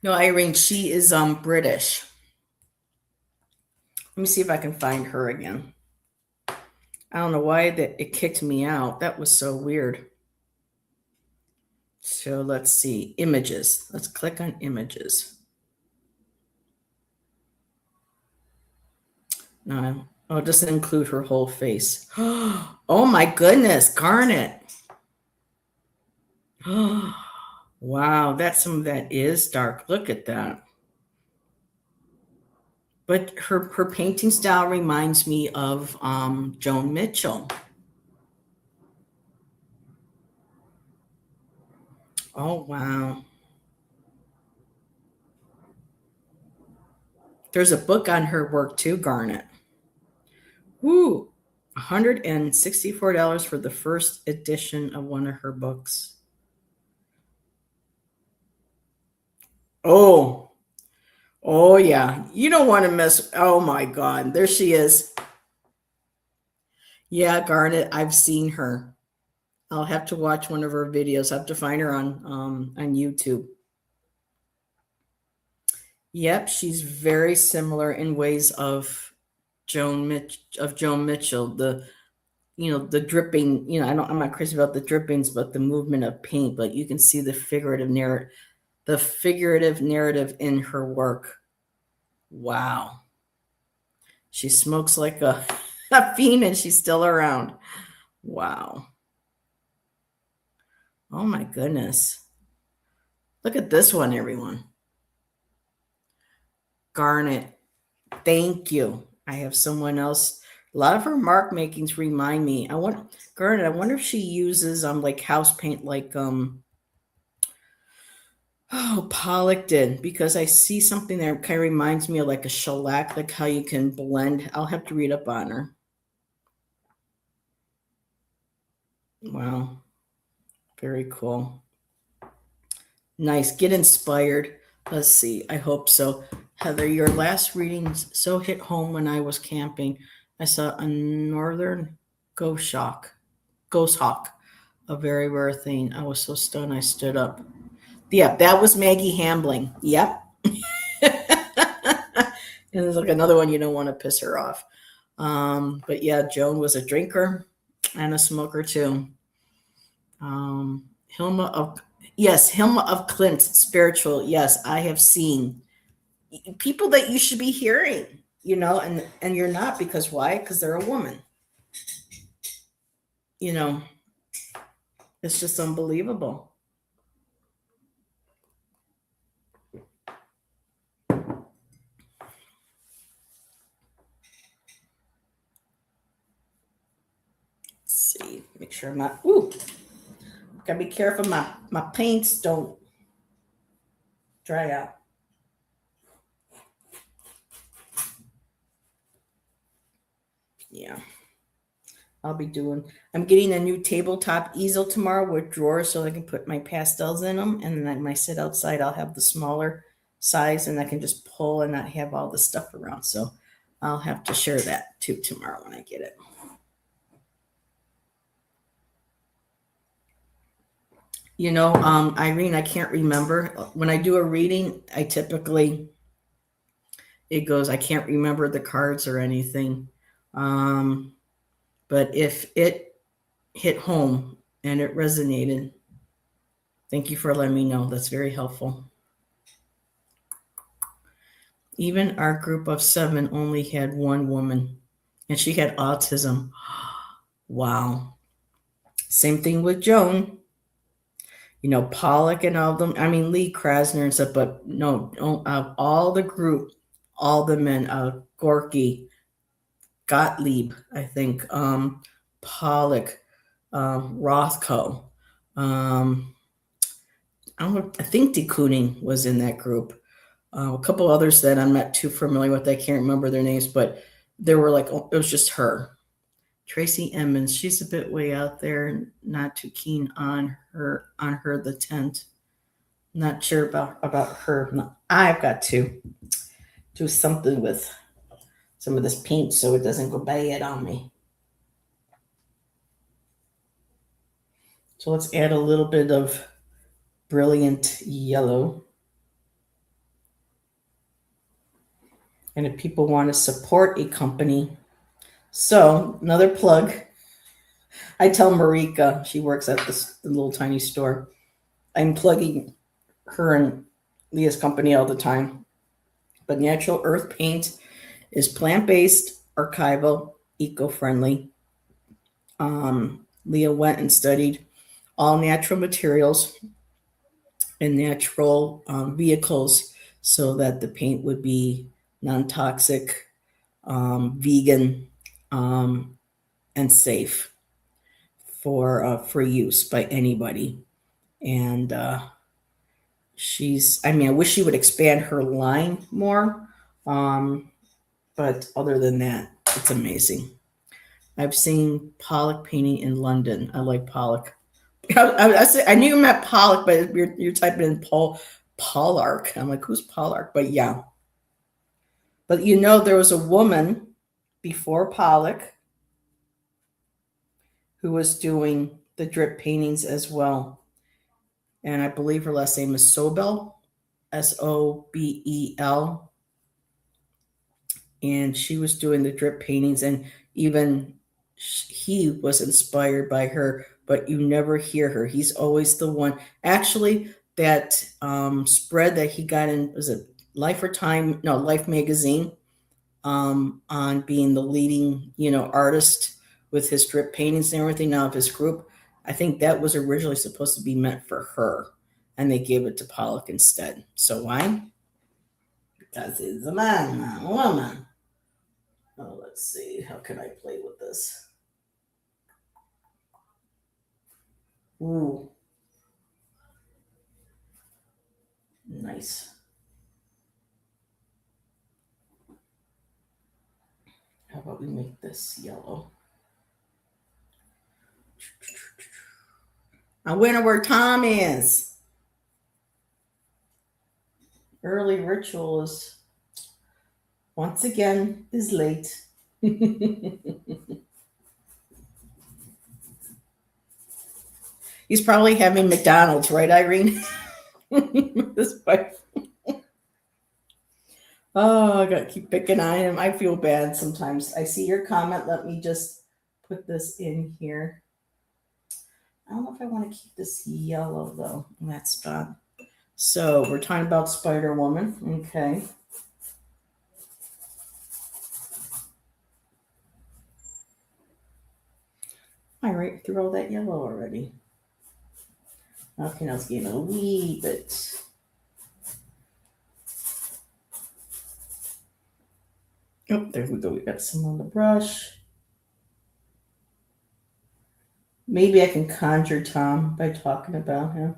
No, Irene, she is British. Let me see if I can find her again. I don't know why it kicked me out. That was so weird. So let's see. Images. Let's click on images. No, it doesn't include her whole face. Oh my goodness, Garnet. Wow, that is dark. Look at that. But her painting style reminds me of Joan Mitchell. Oh wow. There's a book on her work too, Garnet. Woo. $164 for the first edition of one of her books. Oh, oh yeah. You don't want to miss. Oh my God. There she is. Yeah, Garnet. I've seen her. I'll have to watch one of her videos. I have to find her on YouTube. Yep, she's very similar in ways of Joan Mitchell. The dripping. I'm not crazy about the drippings, but the movement of paint. But you can see the figurative narrative in her work. Wow, she smokes like a fiend, and she's still around. Wow. Oh my goodness. Look at this one, everyone. Garnet. Thank you. I have someone else. A lot of her mark makings remind me. Garnet. I wonder if she uses like house paint, like Pollock did, because I see something there kind of reminds me of like a shellac, like how you can blend. I'll have to read up on her. Wow, very cool. Nice. Get inspired. Let's see. I hope so. Heather, your last readings so hit home when I was camping. I saw a northern ghost hawk, a very rare thing. I was so stunned I stood up. Yeah, that was Maggie Hambling. Yep. And there's like another one, you don't want to piss her off. But yeah, Joan was a drinker and a smoker too. Hilma of Clint, spiritual. Yes, I have seen people that you should be hearing, and you're not, because why? Because they're a woman. You know, it's just unbelievable. Let's see, make sure I'm not. Ooh, gotta be careful. My paints don't dry out. Yeah. I'm getting a new tabletop easel tomorrow with drawers so I can put my pastels in them. And then when I sit outside, I'll have the smaller size and I can just pull and not have all the stuff around. So I'll have to share that too tomorrow when I get it. Irene, I can't remember. When I do a reading, it goes, I can't remember the cards or anything. But if it hit home and it resonated, thank you for letting me know. That's very helpful. Even our group of 7 only had one woman, and she had autism. Wow. Same thing with Joan. Pollock and all of them. I mean, Lee Krasner and stuff, but no, all the group, all the men, Gorky, Gottlieb, I think, Pollock, Rothko. I think de Kooning was in that group. A couple others that I'm not too familiar with. I can't remember their names, but there were it was just her. Tracy Emmons, she's a bit way out there, not too keen on her, the tent. Not sure about her. No, I've got to do something with some of this paint so it doesn't go bad on me. So let's add a little bit of brilliant yellow. And if people want to support a company, so another plug. I tell Marika, she works at the little tiny store. I'm plugging her and Leah's company all the time. But Natural Earth Paint is plant-based, archival, eco-friendly. Leah went and studied all natural materials and natural vehicles so that the paint would be non-toxic, vegan, and safe for use by anybody. And I mean, I wish she would expand her line more. But other than that, it's amazing. I've seen Pollock painting in London. I like Pollock. I knew you meant Pollock, but you're typing in Pollark. I'm like, who's Pollark? But yeah. But there was a woman before Pollock who was doing the drip paintings as well. And I believe her last name is Sobel, Sobel. And she was doing the drip paintings, and even he was inspired by her, but you never hear her. He's always the one. Actually, that spread that he got in, was it Life or Time? No, Life magazine, on being the leading, artist with his drip paintings and everything now of his group. I think that was originally supposed to be meant for her, and they gave it to Pollock instead. So why? Because he's a man, not a woman. Oh, let's see. How can I play with this? Ooh. Nice. How about we make this yellow? I wonder where Tom is. Early ritual is, once again, is late. He's probably having McDonald's, right, Irene? This wife. Oh, I gotta keep picking on him. I feel bad sometimes. I see your comment. Let me just put this in here. I don't know if I want to keep this yellow though in that spot. So we're talking about Spider Woman. Okay. I right through all that yellow already. Okay, now it's getting a wee bit. Oh, there we go. We got some on the brush. Maybe I can conjure Tom by talking about him.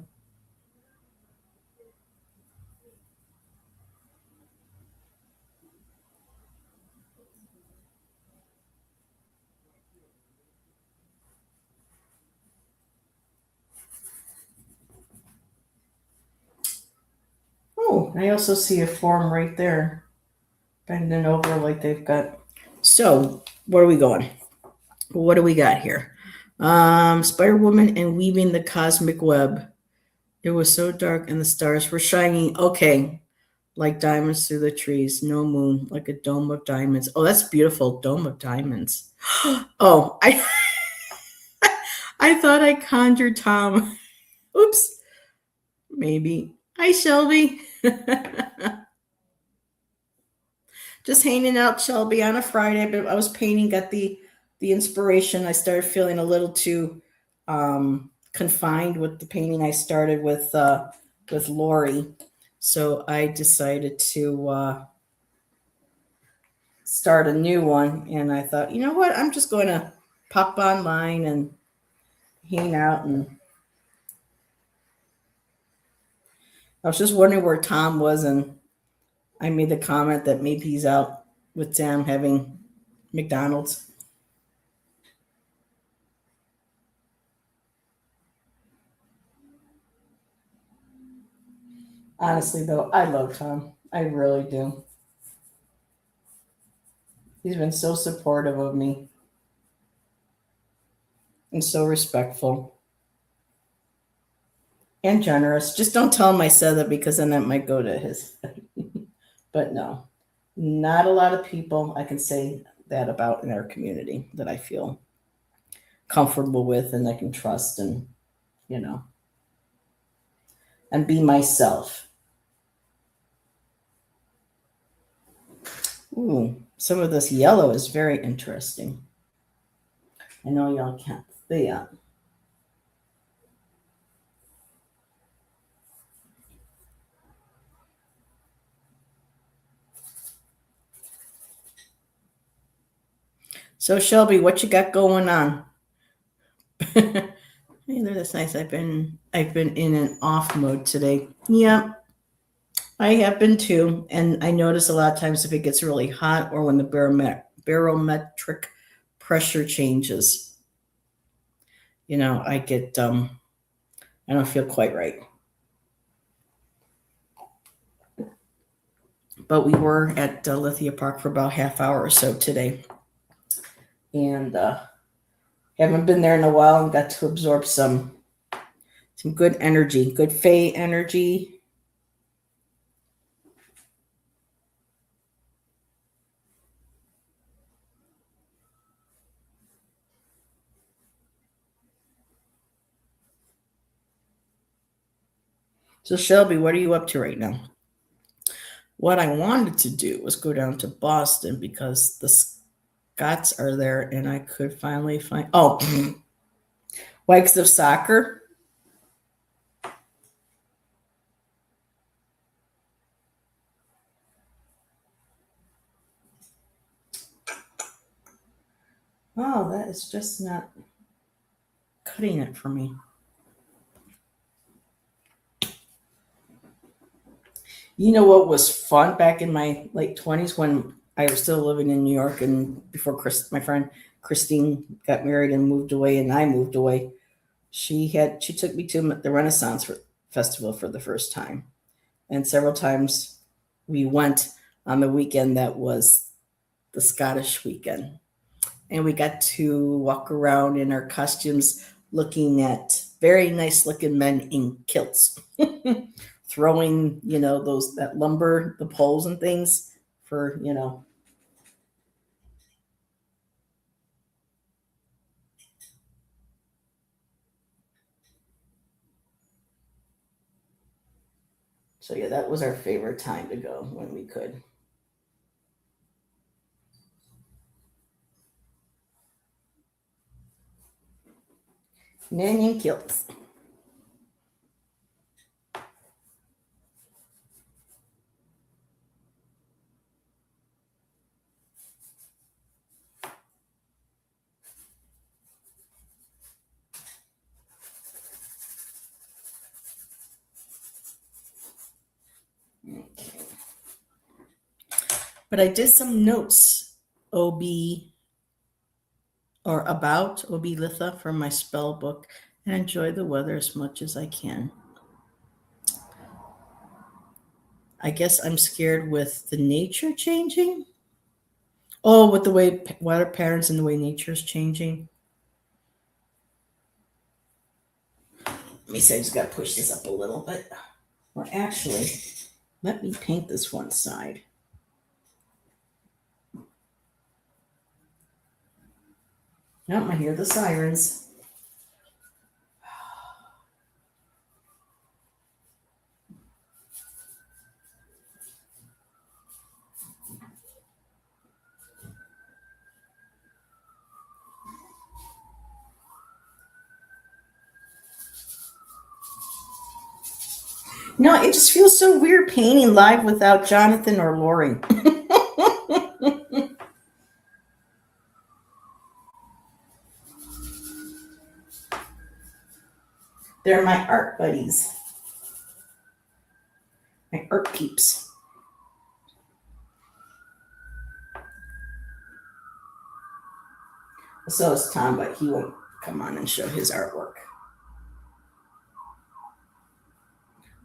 Oh, I also see a form right there, bending over like they've got. So, where are we going? What do we got here? Spider Woman and weaving the cosmic web. It was so dark and the stars were shining. Okay, like diamonds through the trees. No moon, like a dome of diamonds. Oh, that's beautiful. Dome of diamonds. Oh, I thought I conjured Tom. Oops. Maybe. Hi, Shelby. Just hanging out, Shelby, on a Friday, but I was painting, got the inspiration. I started feeling a little too confined with the painting I started with Lori. So I decided to start a new one. And I thought, you know what? I'm just going to pop online and hang out. And I was just wondering where Tom was. And I made the comment that maybe he's out with Sam having McDonald's. Honestly, though, I love Tom. I really do. He's been so supportive of me and so respectful and generous. Just don't tell him I said that, because then that might go to his. But no, not a lot of people I can say that about in our community that I feel comfortable with and I can trust, and, and be myself. Ooh, some of this yellow is very interesting. I know y'all can't see it. So Shelby, what you got going on? Hey there, that's nice. I've been in an off mode today. Yeah, I have been too, and I notice a lot of times if it gets really hot or when the barometric pressure changes, I get I don't feel quite right. But we were at Lithia Park for about half hour or so today, and haven't been there in a while and got to absorb some good energy, good Fey energy. So Shelby, what are you up to right now? What I wanted to do was go down to Boston because the Scots are there, and I could finally find Wags of Soccer. Oh, that is just not cutting it for me. You know what was fun back in my late 20s when I was still living in New York and before my friend Christine got married and moved away and I moved away. She took me to the Renaissance Festival for the first time. And several times we went on the weekend that was the Scottish weekend. And we got to walk around in our costumes looking at very nice looking men in kilts. Throwing, that lumber, the poles and things for. So yeah, that was our favorite time to go when we could. Men in kilts. Okay. But I did some notes, OB or about OB Litha from my spell book and enjoy the weather as much as I can. I guess I'm scared with the nature changing. Oh, with the way weather patterns and the way nature is changing. Let me see, I just got to push this up a little bit. Or actually, let me paint this one side. Nope, I hear the sirens. No, it just feels so weird painting live without Jonathan or Lori. They're my art buddies, my art peeps. So is Tom, but he won't come on and show his artwork.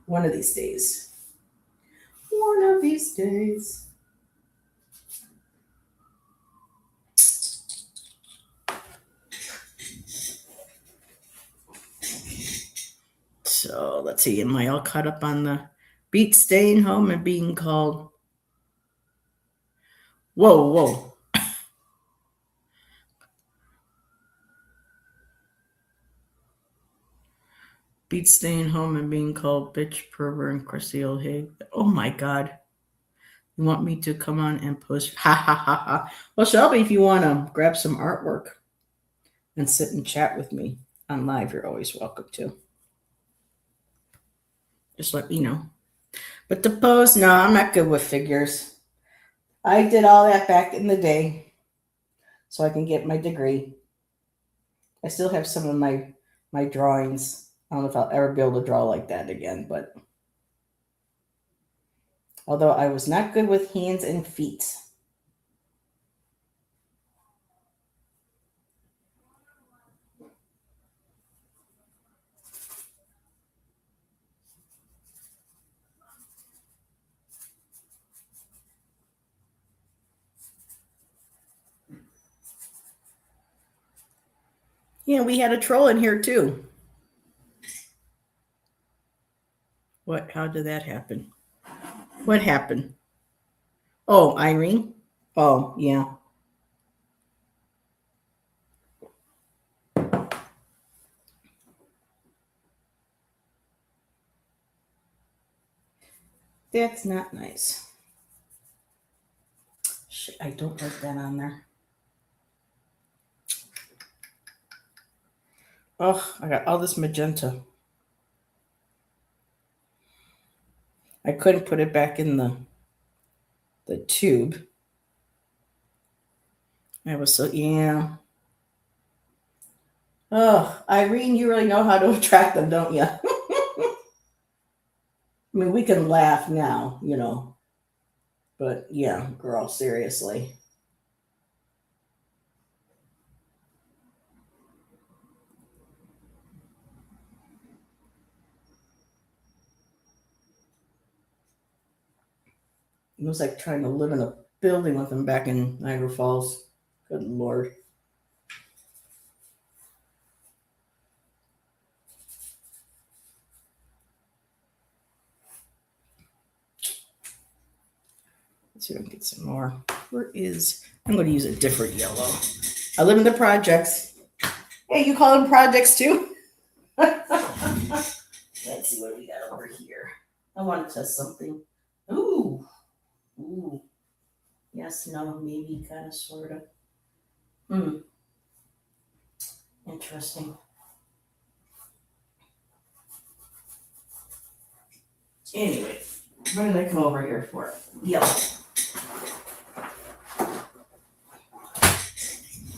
One of these days. One of these days. So let's see. Am I all caught up on the beat staying home and being called? Whoa, whoa. Beat staying home and being called bitch, pervert, and crusty old hag. Oh my God. You want me to come on and post? Ha ha ha ha. Well, Shelby, if you want to grab some artwork and sit and chat with me on live, you're always welcome to. Just let me know. But the pose, no, I'm not good with figures. I did all that back in the day. so I can get my degree. I still have some of my drawings. I don't know if I'll ever be able to draw like that again, but although I was not good with hands and feet. Yeah, we had a troll in here too. What? How did that happen? What happened? Oh, Irene? Oh, yeah. That's not nice. Shit, I don't like that on there. Oh, I got all this magenta. I couldn't put it back in the tube. I was so, yeah. Oh, Irene, you really know how to attract them, don't you? I mean, we can laugh now, but yeah, girl, seriously. It was like trying to live in a building with them back in Niagara Falls. Good Lord. Let's see if I can get some more. I'm going to use a different yellow. I live in the projects. Hey, you call them projects too? Let's see what we got over here. I want to test something. Ooh. Ooh. Yes, no, maybe, kind of, sort of. Interesting. Anyway, what did I come over here for? Yellow.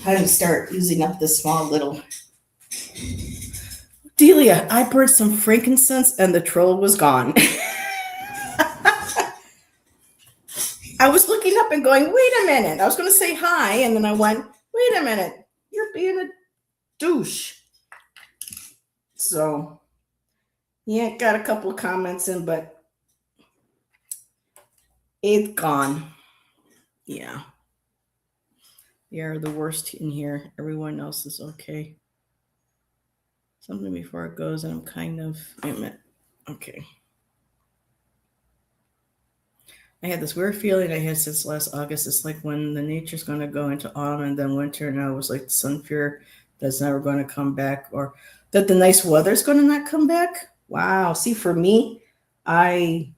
Time to start using up this small little. Delia, I burned some frankincense and the troll was gone. I was looking up and going, wait a minute. I was going to say hi, and then I went, wait a minute. You're being a douche. So, yeah, got a couple of comments in, but it's gone. Yeah. You're the worst in here. Everyone else is okay. Something before it goes, and I'm kind of. Wait a minute. Okay. I had this weird feeling I had since last August. It's like when the nature's going to go into autumn and then winter. And I was like, the sun fear that's never going to come back, or that the nice weather's going to not come back. Wow. See, for me, I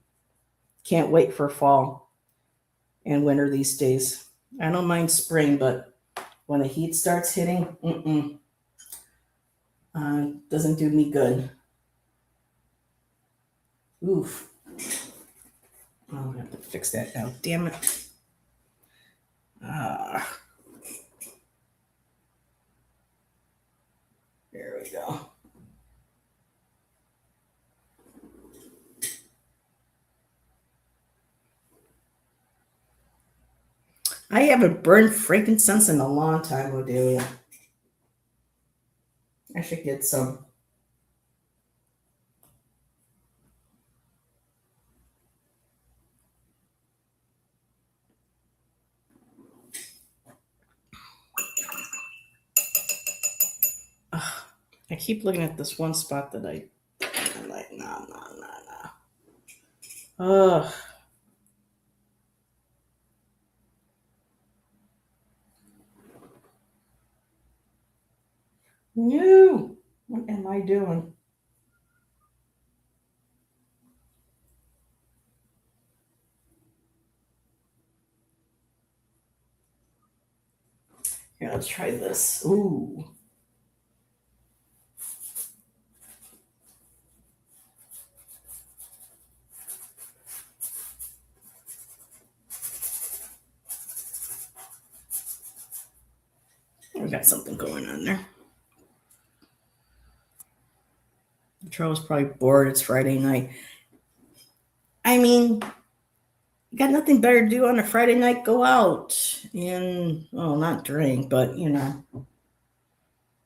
can't wait for fall and winter these days. I don't mind spring, but when the heat starts hitting, doesn't do me good. Oof. Oh, I'm going to have to fix that now. Damn it. There we go. I haven't burned frankincense in a long time, Odelia. I should get some. Ugh, I keep looking at this one spot that I'm like, no. Ugh. No. What am I doing? Here, let's try this. Ooh. I got something going on there. Charles probably bored. It's Friday night. I mean, you got nothing better to do on a Friday night. Go out and, well, not drink, but,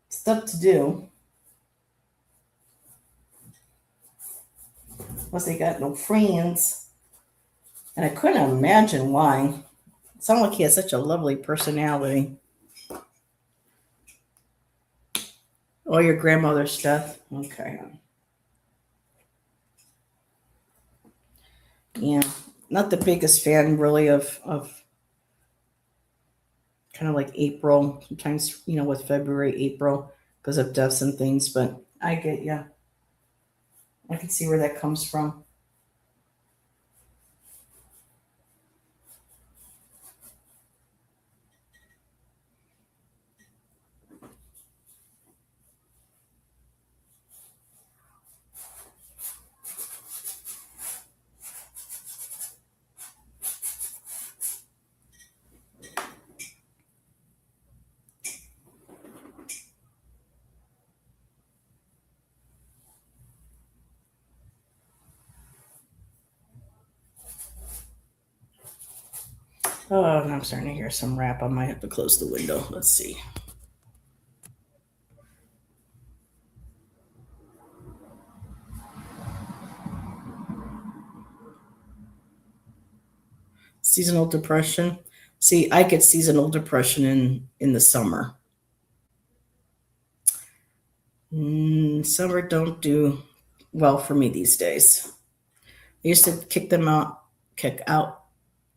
stuff to do. Unless they got no friends. And I couldn't imagine why. It sounded like he had such a lovely personality. Oh, your grandmother's stuff? Okay. Yeah. Not the biggest fan, really, of kind of like April. Sometimes, with February, April, because of deaths and things. But I get you. I can see where that comes from. Oh, I'm starting to hear some rap. I might have to close the window. Let's see. Seasonal depression. See, I get seasonal depression in the summer. Summer don't do well for me these days. I used to kick out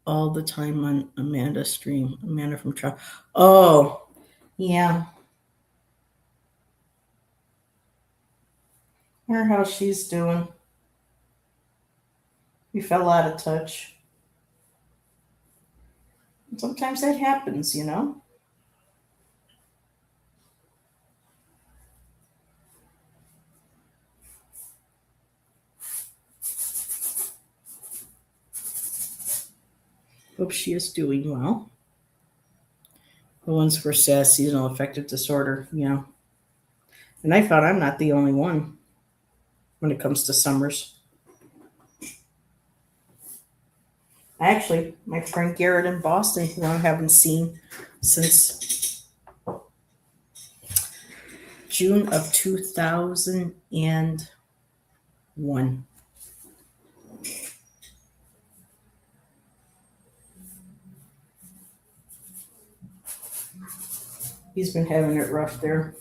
all the time on Amanda stream. Amanda from Trial. Oh, yeah. Wonder how she's doing. We fell out of touch. Sometimes that happens. Hope she is doing well. The ones for SAS, seasonal affective disorder, yeah. And I found I'm not the only one when it comes to summers. Actually, my friend Garrett in Boston, who I haven't seen since June of 2001. He's been having it rough there.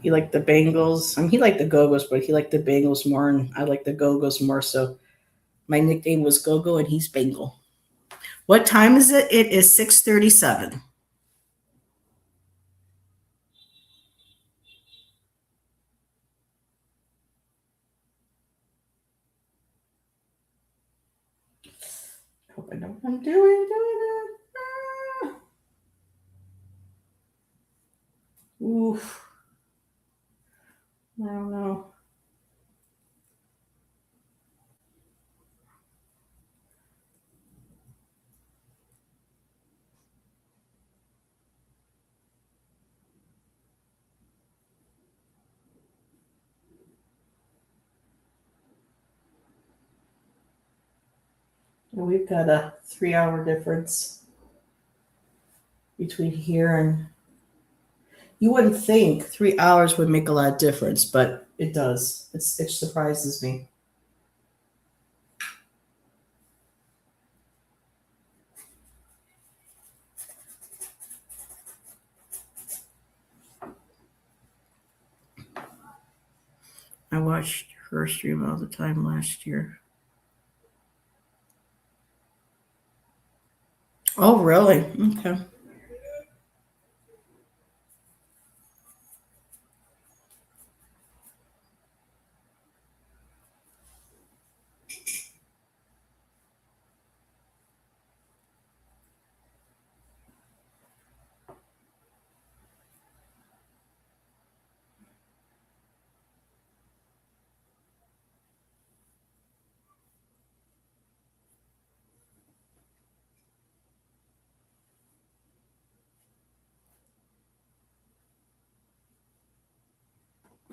He liked the Bengals. I mean, he liked the Go-Go's, but he liked the Bengals more, and I like the Go-Go's more. So my nickname was Go-Go, and he's Bengal. What time is it? It is 6:37. Hope I know what I'm doing it. Oof. I don't know. We've got a 3-hour difference between here and. You wouldn't think 3 hours would make a lot of difference, but it does. It surprises me. I watched her stream all the time last year. Oh, really? Okay.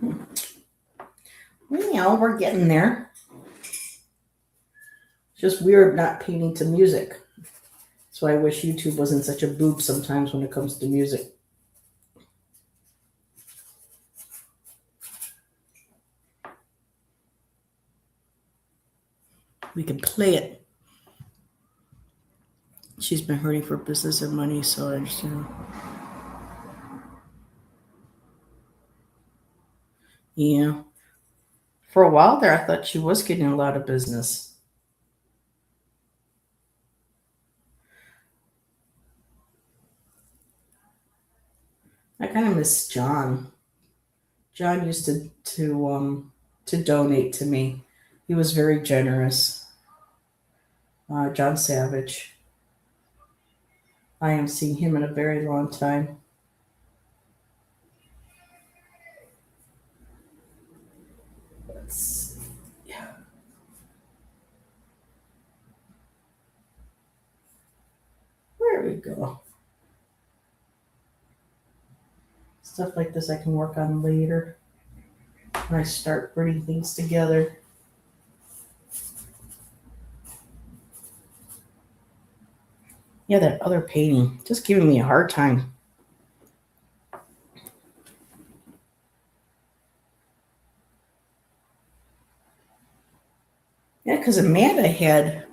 Well, we're getting there. It's just weird not painting to music. That's why I wish YouTube wasn't such a boob sometimes when it comes to music. We can play it. She's been hurting for business and money, so I just, yeah. For a while there, I thought she was getting a lot of business. I kind of miss John. John used to donate to me. He was very generous. John Savage. I haven't seen him in a very long time. Let's see. There we go. Stuff like this I can work on later when I start putting things together. Yeah, that other painting just giving me a hard time. Yeah, because Amanda had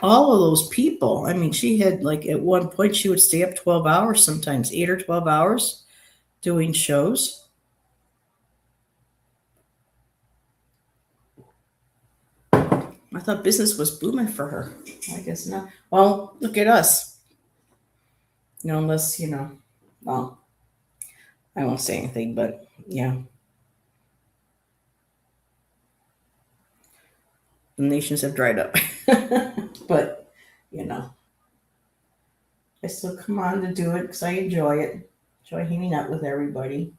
all of those people. I mean, she had like at one point she would stay up 12 hours, sometimes 8 or 12 hours doing shows. I thought business was booming for her. I guess not. Well, look at us. Unless, well, I won't say anything, but yeah, the nations have dried up. But, you know, I still come on to do it because I enjoy it. Enjoy hanging out with everybody.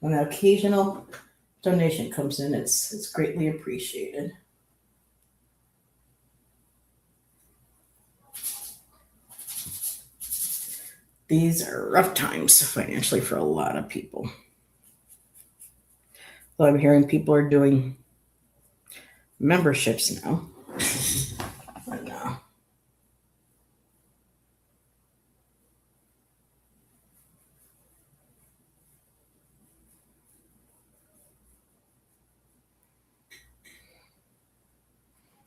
When an occasional donation comes in, it's greatly appreciated. These are rough times financially for a lot of people. Though I'm hearing people are doing memberships now. But no.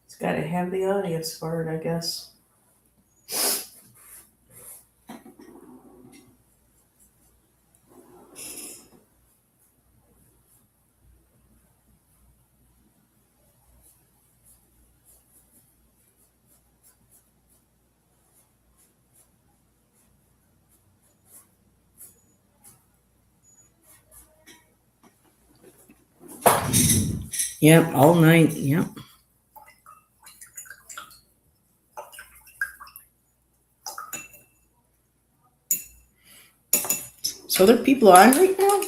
It's got to have the audience for it, I guess. Yep, all night. Yep. So there are people on right now?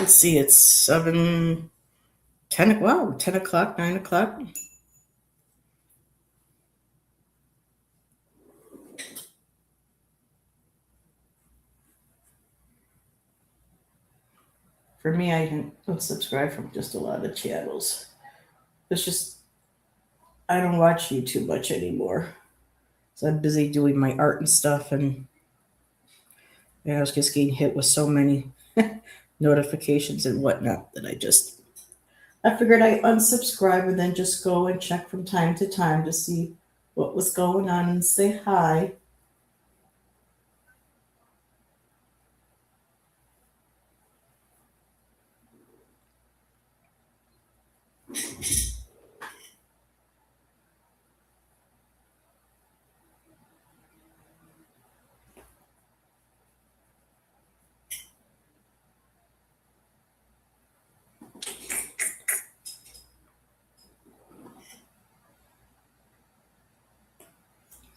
Let's see, it's 7, 10, wow, 10 o'clock, 9 o'clock. For me, I can unsubscribe from just a lot of channels. It's just, I don't watch YouTube much anymore. So I'm busy doing my art and stuff, and I was just getting hit with so many notifications and whatnot that I figured I unsubscribe and then just go and check from time to time to see what was going on and say hi.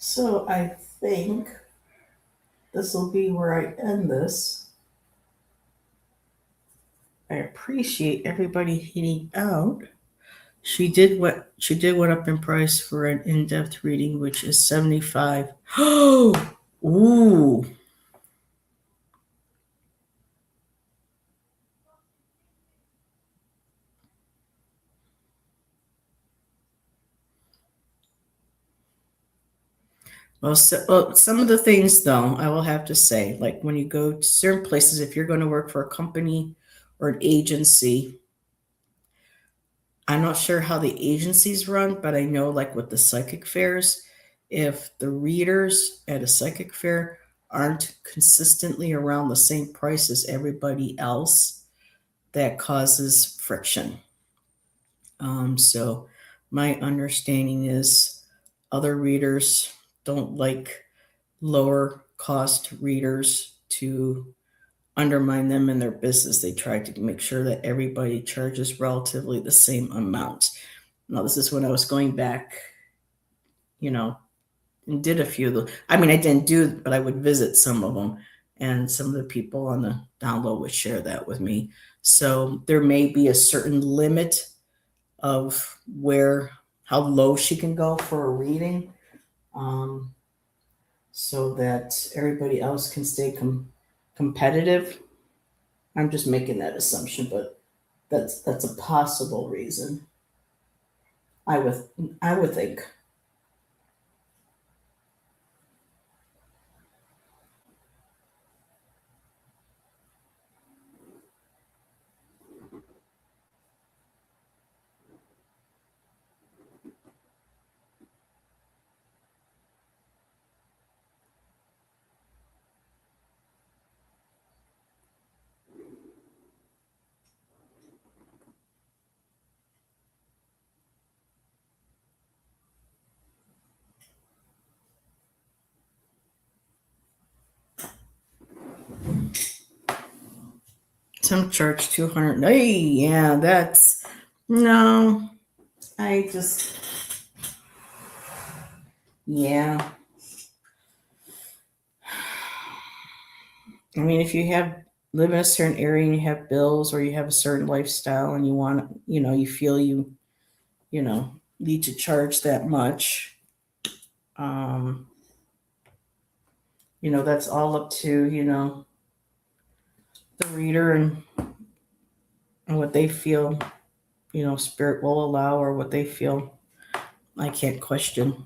So I think this will be where I end this. I appreciate everybody hitting out. She did went up in price for an in-depth reading, which is 75. Oh, ooh. Well, some of the things, though, I will have to say, like when you go to certain places, if you're going to work for a company or an agency, I'm not sure how the agencies run, but I know, like with the psychic fairs, if the readers at a psychic fair aren't consistently around the same price as everybody else, that causes friction. So, my understanding is other readers don't like lower cost readers to undermine them in their business. They try to make sure that everybody charges relatively the same amount. Now, this is when I was going back, you know, and did a few of the. I mean, I didn't do, but I would visit some of them, and some of the people on the down low would share that with me. So there may be a certain limit of how low she can go for a reading, um, so that everybody else can stay competitive. I'm just making that assumption, but that's a possible reason. I would I would think. Some charge 200. Hey, yeah, that's no. I just yeah. I mean, if you live in a certain area and you have bills or you have a certain lifestyle and you want, you feel need to charge that much, um, that's all up to, the reader and what they feel, spirit will allow or what they feel. I can't question.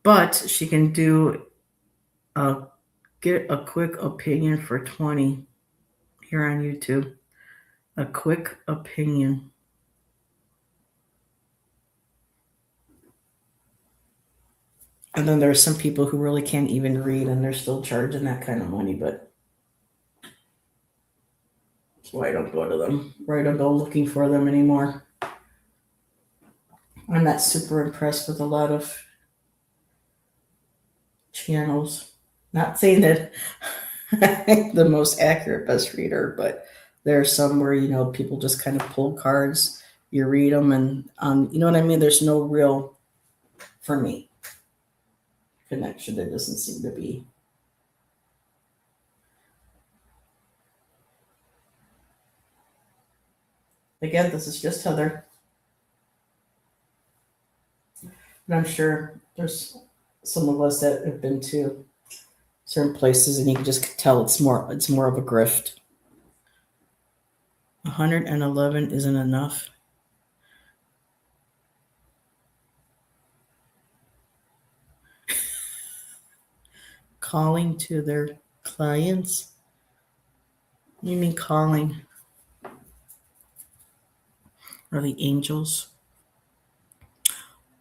But she can get a quick opinion for 20 here on YouTube. A quick opinion. And then there are some people who really can't even read and they're still charging that kind of money, but that's why I don't go to them. Why I don't go looking for them anymore. I'm not super impressed with a lot of channels. Not saying that I'm the most accurate best reader, but there are some where, people just kind of pull cards, you read them, and you know what I mean? There's no real, for me, connection. There doesn't seem to be. Again, this is just Heather. And I'm sure there's some of us that have been to certain places and you can just tell it's more of a grift. 111 isn't enough. Calling to their clients? You mean calling? Or the angels?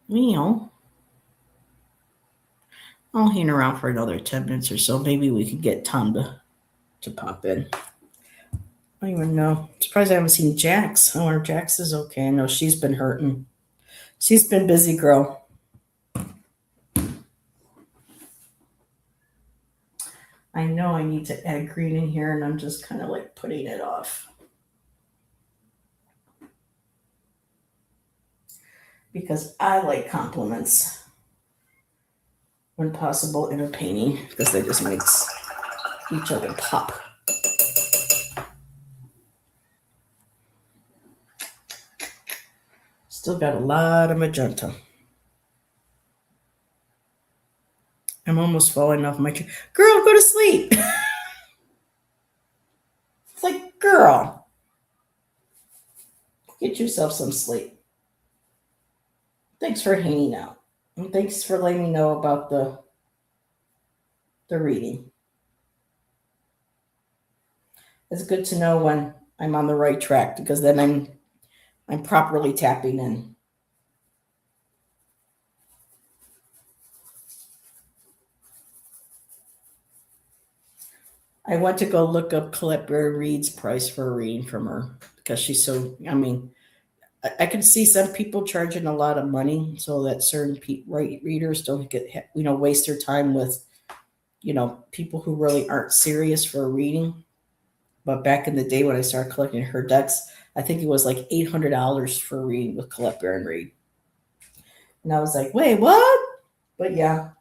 Well, I'll hang around for another 10 minutes or so. Maybe we can get Tom to pop in. I don't even know. Surprised I haven't seen Jax. I wonder if Jax is okay. I know she's been hurting. She's been busy, girl. I know I need to add green in here, and I'm just kind of like putting it off. Because I like compliments when possible in a painting, because that just makes each other pop. Still got a lot of magenta. I'm almost falling off my chair. Girl, go to sleep. It's like, girl, get yourself some sleep. Thanks for hanging out. And thanks for letting me know about the the reading. It's good to know when I'm on the right track because then I'm properly tapping in. I went to go look up Colette Berry Reed's price for a reading from her because she's so. I mean, I can see some people charging a lot of money so that certain readers don't get waste their time with people who really aren't serious for a reading. But back in the day when I started collecting her decks, I think it was like $800 for a reading with Colette Baron Reed. And I was like, wait, what? But yeah,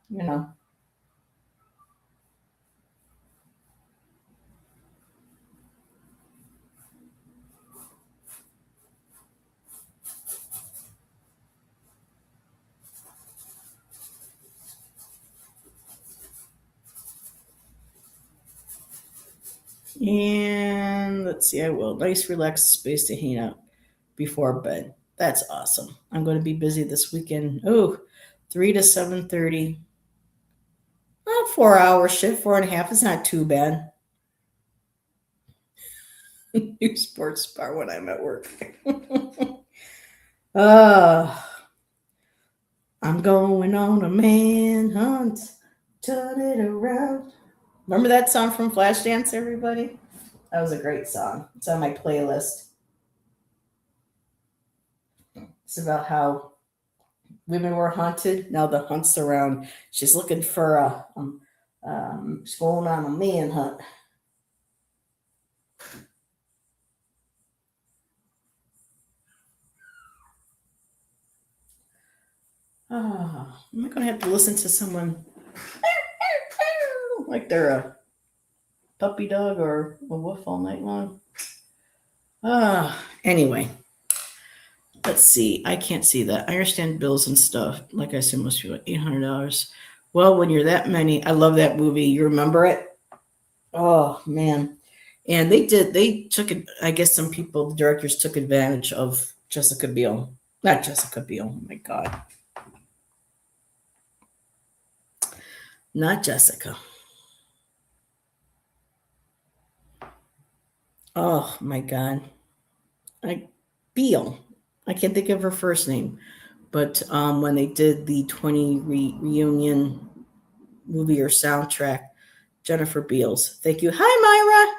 And let's see, I will. Nice, relaxed space to hang out before bed. That's awesome. I'm going to be busy this weekend. Oh, 3 to 7:30. 4 hour shift, 4.5 is not too bad. New sports bar when I'm at work. I'm going on a manhunt. Turn it around. Remember that song from Flashdance, everybody? That was a great song. It's on my playlist. It's about how women were hunted. Now the hunt's around. She's looking for she's going on a manhunt. Oh, am I going to have to listen to someone like they're a puppy dog or a wolf all night long? Anyway, let's see. I can't see that. I understand bills and stuff. Like I said, most people, $800. Well, when you're that many, I love that movie. You remember it? Oh man. And they took it. I guess some people, the directors took advantage of Jessica Biel. Not Jessica Biel. Oh my God. Not Jessica. Oh my God. Biel. I can't think of her first name. But when they did the 20 reunion movie or soundtrack, Jennifer Beals. Thank you. Hi,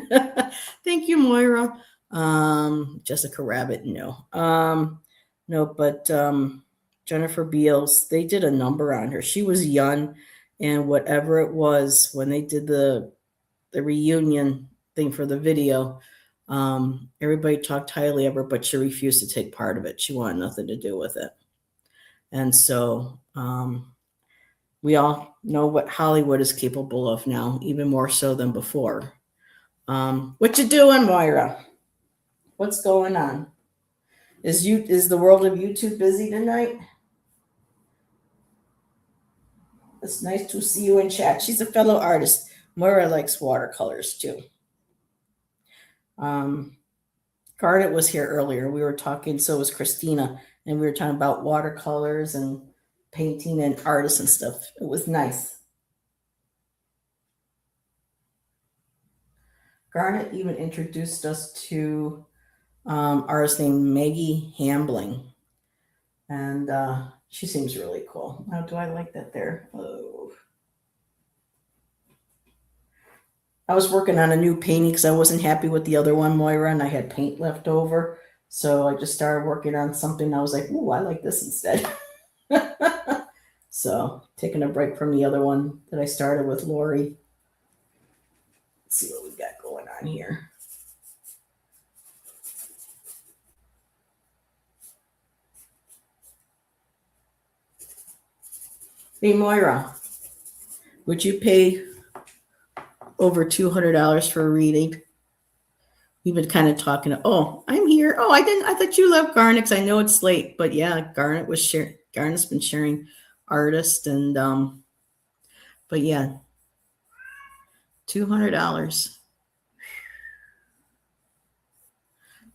Myra. Thank you, Moira. Jessica Rabbit. No. No, but Jennifer Beals, they did a number on her. She was young, and whatever it was when they did the reunion thing for the video, everybody talked highly of her, but she refused to take part of it. She wanted nothing to do with it. And so we all know what Hollywood is capable of now, even more so than before. What you doing, Moira? What's going on? Is the world of YouTube busy tonight? It's nice to see you in chat. She's a fellow artist. Moira likes watercolors too. Garnet was here earlier. We were talking, so was Christina, and we were talking about watercolors and painting and artists and stuff. It was nice. Garnet even introduced us to artist named Maggie Hambling, and she seems really cool. Now, do I like that there? Oh. I was working on a new painting because I wasn't happy with the other one, Moira, and I had paint left over. So I just started working on something. I was like, ooh, I like this instead. So taking a break from the other one that I started with Lori. Let's see what we got going on here. Hey, Moira, would you pay over $200 for a reading? We've been kind of talking. Oh, I'm here. Oh, I thought you loved Garnet because I know it's late. But yeah, Garnet's been sharing artists and but yeah, $200.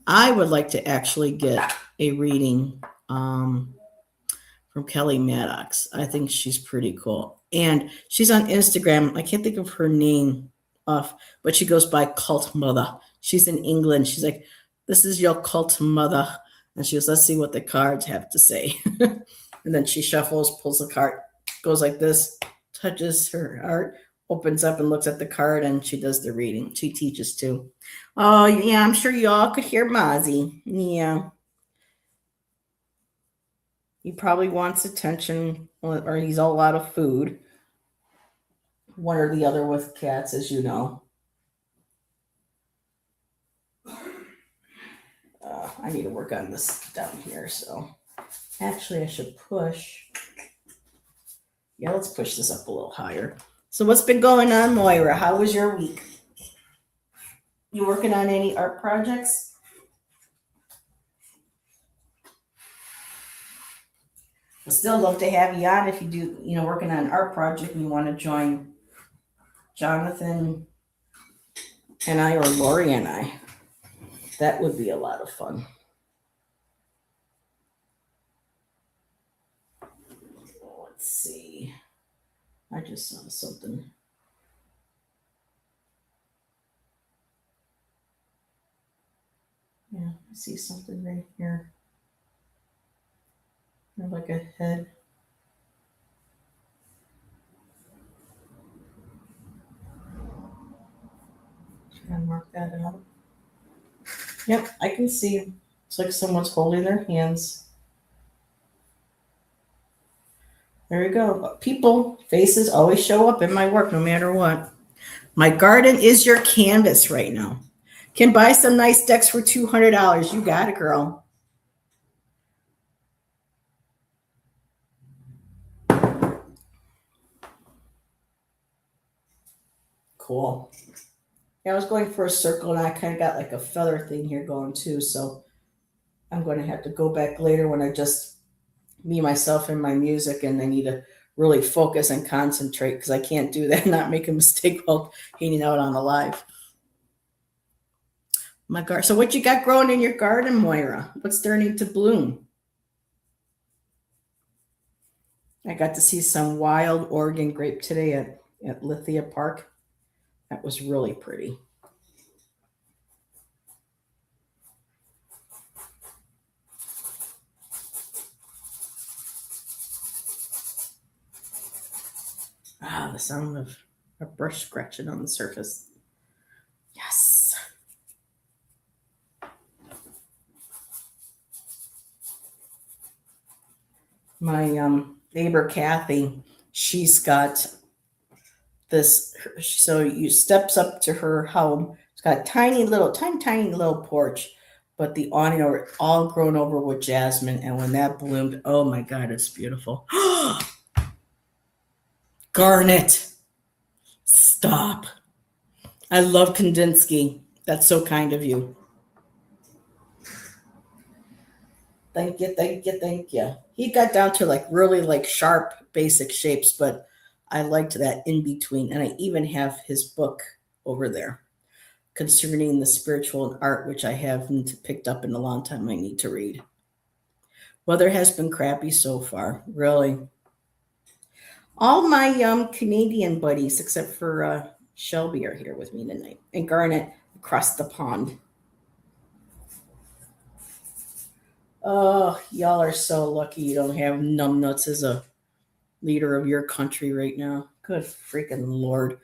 I would like to actually get a reading from from Kelly Maddox. I think she's pretty cool. And she's on Instagram. I can't think of her name off, but she goes by Cult Mother. She's in England. She's like, "This is your cult mother." And she goes, "Let's see what the cards have to say." And then she shuffles, pulls the card, goes like this, touches her heart, opens up and looks at the card, and she does the reading. She teaches too. Oh, yeah, I'm sure you all could hear Mozzie. Yeah. He probably wants attention or he's all out of food. One or the other with cats, as you know. I need to work on this down here. So actually, I should push. Yeah, let's push this up a little higher. So what's been going on, Moira? How was your week? You working on any art projects? I'd still love to have you on if you do, working on an art project and you want to join Jonathan and I or Lori and I. That would be a lot of fun. Let's see. I just saw something. Yeah, I see something right here. Like a head. Try and mark that out. Yep, I can see. It's like someone's holding their hands. There you go. People, faces always show up in my work no matter what. My garden is your canvas right now. Can buy some nice decks for $200. You got it, girl. Cool. Yeah, I was going for a circle and I kind of got like a feather thing here going too. So I'm going to have to go back later when I just me, myself, and my music, and I need to really focus and concentrate because I can't do that and not make a mistake while hanging out on a live. My garden. So what you got growing in your garden, Moira? What's starting to bloom? I got to see some wild Oregon grape today at Lithia Park. That was really pretty. Ah, the sound of a brush scratching on the surface. Yes. My neighbor Kathy, she's got this. So you steps up to her home. It's got a tiny little porch, but the awning are all grown over with jasmine. And when that bloomed, oh my God, it's beautiful. Garnet, stop. I love Kandinsky. That's so kind of you. Thank you, thank you, thank you. He got down to like really like sharp, basic shapes, but I liked that in between. And I even have his book over there concerning the spiritual and art, which I haven't picked up in a long time. I need to read. Weather has been crappy so far, really. All my Canadian buddies, except for Shelby, are here with me tonight, and Garnet across the pond. Oh, y'all are so lucky you don't have numbnuts as a leader of your country right now. Good freaking Lord.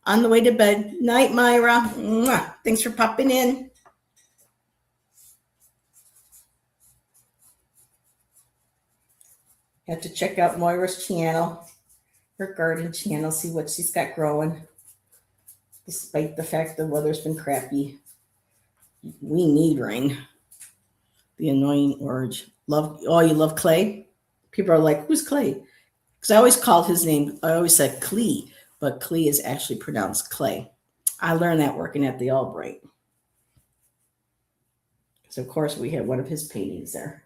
On the way to bed. Night, Myra. Mwah. Thanks for popping in. Have to check out Moira's channel, her garden channel, see what she's got growing. Despite the fact the weather's been crappy. We need rain. The annoying orange. You love Clay? People are like, who's Clay? Because I always called his name, I always said Clee, but Clee is actually pronounced Clay. I learned that working at the Albright. Because, of course, we had one of his paintings there.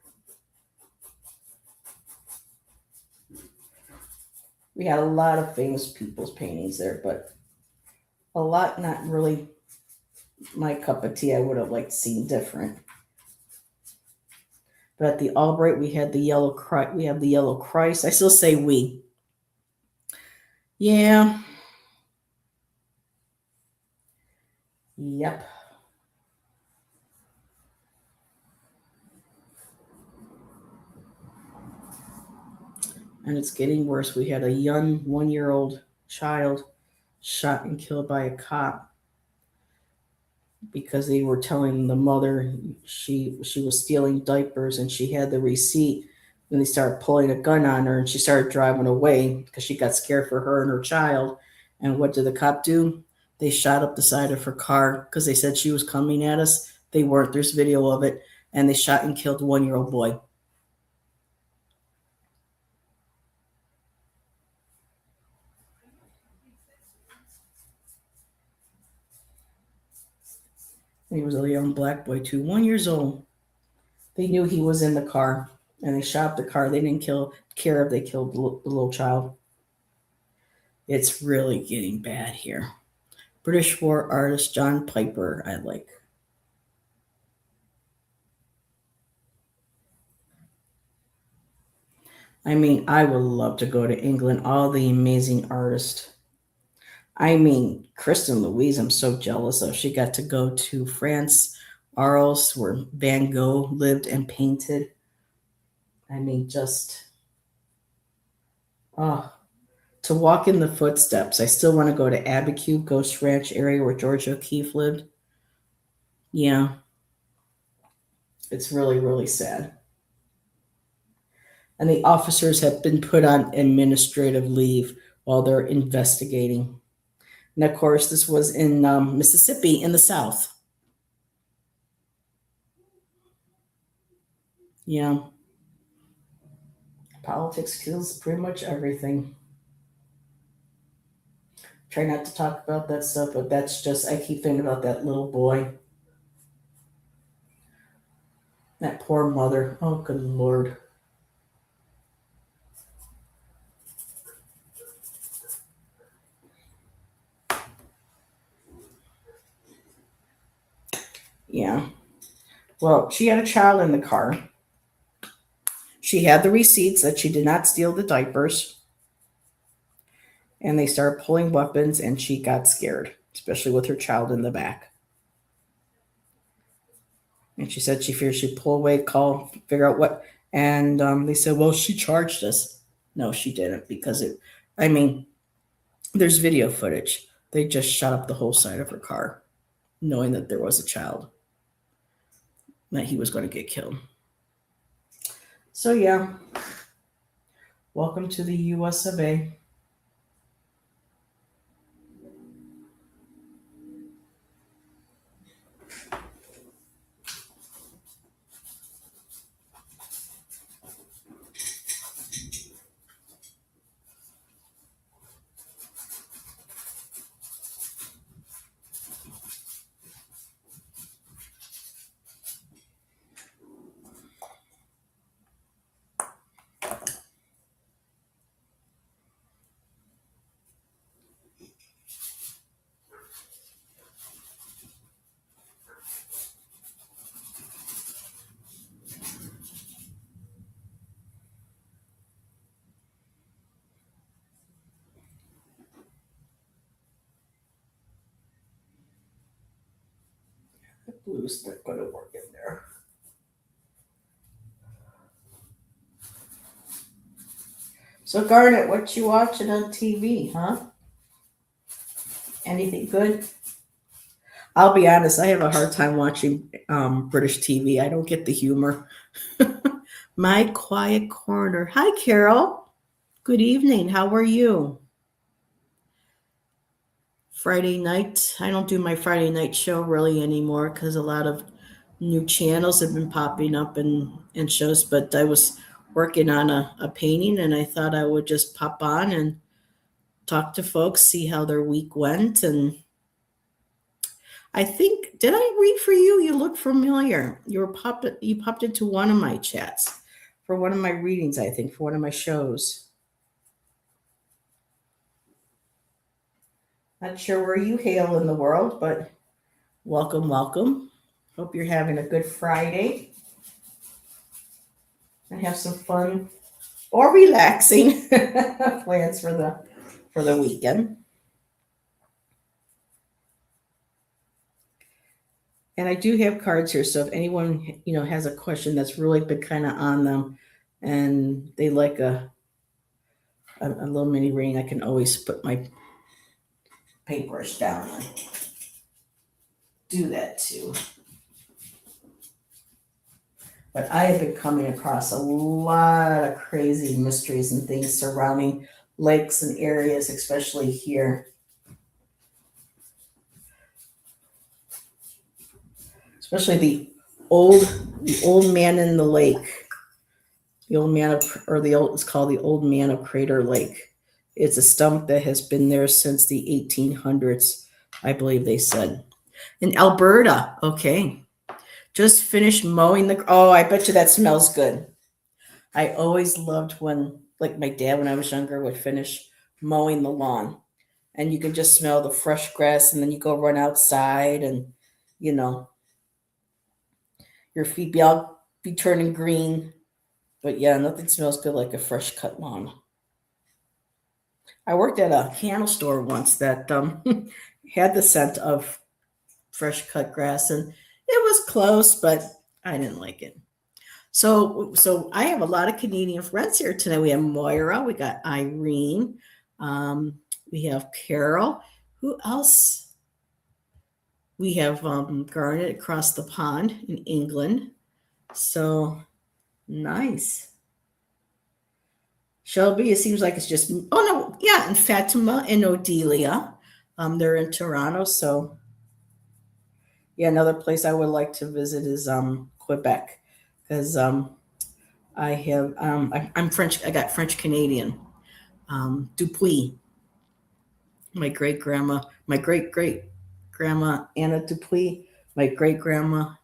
We had a lot of famous people's paintings there, but a lot not really my cup of tea. I would have liked to see different. But at the Albright, we had the yellow Christ. We have the yellow Christ. I still say we. Yeah. Yep. And it's getting worse. We had a young 1-year-old child shot and killed by a cop because they were telling the mother she was stealing diapers and she had the receipt. And they started pulling a gun on her and she started driving away because she got scared for her and her child. And what did the cop do? They shot up the side of her car because they said she was coming at us. They weren't. There's video of it. And they shot and killed a 1-year-old boy. And he was a young black boy too, 1 year old. They knew he was in the car and they shot the car. They didn't care if they killed the little child. It's really getting bad here. British war artist John Piper, I like. I mean, I would love to go to England. All the amazing artists. I mean, Kristen Louise, I'm so jealous of. She got to go to France, Arles, where Van Gogh lived and painted. I mean, just, oh, to walk in the footsteps. I still want to go to Abiquiu, Ghost Ranch area where George O'Keeffe lived. Yeah, it's really, really sad. And the officers have been put on administrative leave while they're investigating. And of course, this was in Mississippi in the South. Yeah, politics kills pretty much everything. Try not to talk about that stuff, but that's just, I keep thinking about that little boy, that poor mother. Oh, good Lord. Yeah. Well, she had a child in the car. She had the receipts that she did not steal the diapers, and they started pulling weapons, and she got scared, especially with her child in the back. And she said she feared she'd pull away, call, figure out what. And they said, well, she charged us. No, she didn't because I mean, there's video footage. They just shot up the whole side of her car, knowing that there was a child, that he was going to get killed. So, yeah, welcome to the US of A. The blue's not going to work in there. So, Garnet, what you watching on TV, huh? Anything good? I'll be honest, I have a hard time watching British TV. I don't get the humor. My quiet corner. Hi, Carol. Good evening. How are you? Friday night. I don't do my Friday night show really anymore because a lot of new channels have been popping up and shows. But I was working on a painting and I thought I would just pop on and talk to folks, see how their week went. And I think, did I read for you? You look familiar. You popped into one of my chats for one of my readings, I think, for one of my shows. Not sure where you hail in the world, but welcome, welcome. Hope you're having a good Friday. and have some fun or relaxing plans for the weekend. And I do have cards here, so if anyone has a question that's really been kind of on them, and they like a little mini reading, I can always put my paintbrush down and do that too. But I have been coming across a lot of crazy mysteries and things surrounding lakes and areas, especially here. Especially the old man in the lake. The old man of or the old it's called the old man of Crater Lake. It's a stump that has been there since the 1800s, I believe they said. In Alberta, okay. Just finished mowing the. Oh, I bet you that smells good. I always loved when, like my dad, when I was younger, would finish mowing the lawn, and you can just smell the fresh grass, and then you go run outside, and you know your feet be turning green. But yeah, nothing smells good like a fresh cut lawn. I worked at a candle store once that had the scent of fresh cut grass, and it was close, but I didn't like it. So I have a lot of Canadian friends here today. We have Moira, we got Irene, um, we have Carol. Who else? We have Garnet across the pond in England. So nice. Shelby, it seems like it's just. Oh no, yeah, and Fatima and Odelia. They're in Toronto. So yeah, another place I would like to visit is Quebec, because I'm French. I got French Canadian. Dupuis, my great great grandma Anna Dupuis, my great grandma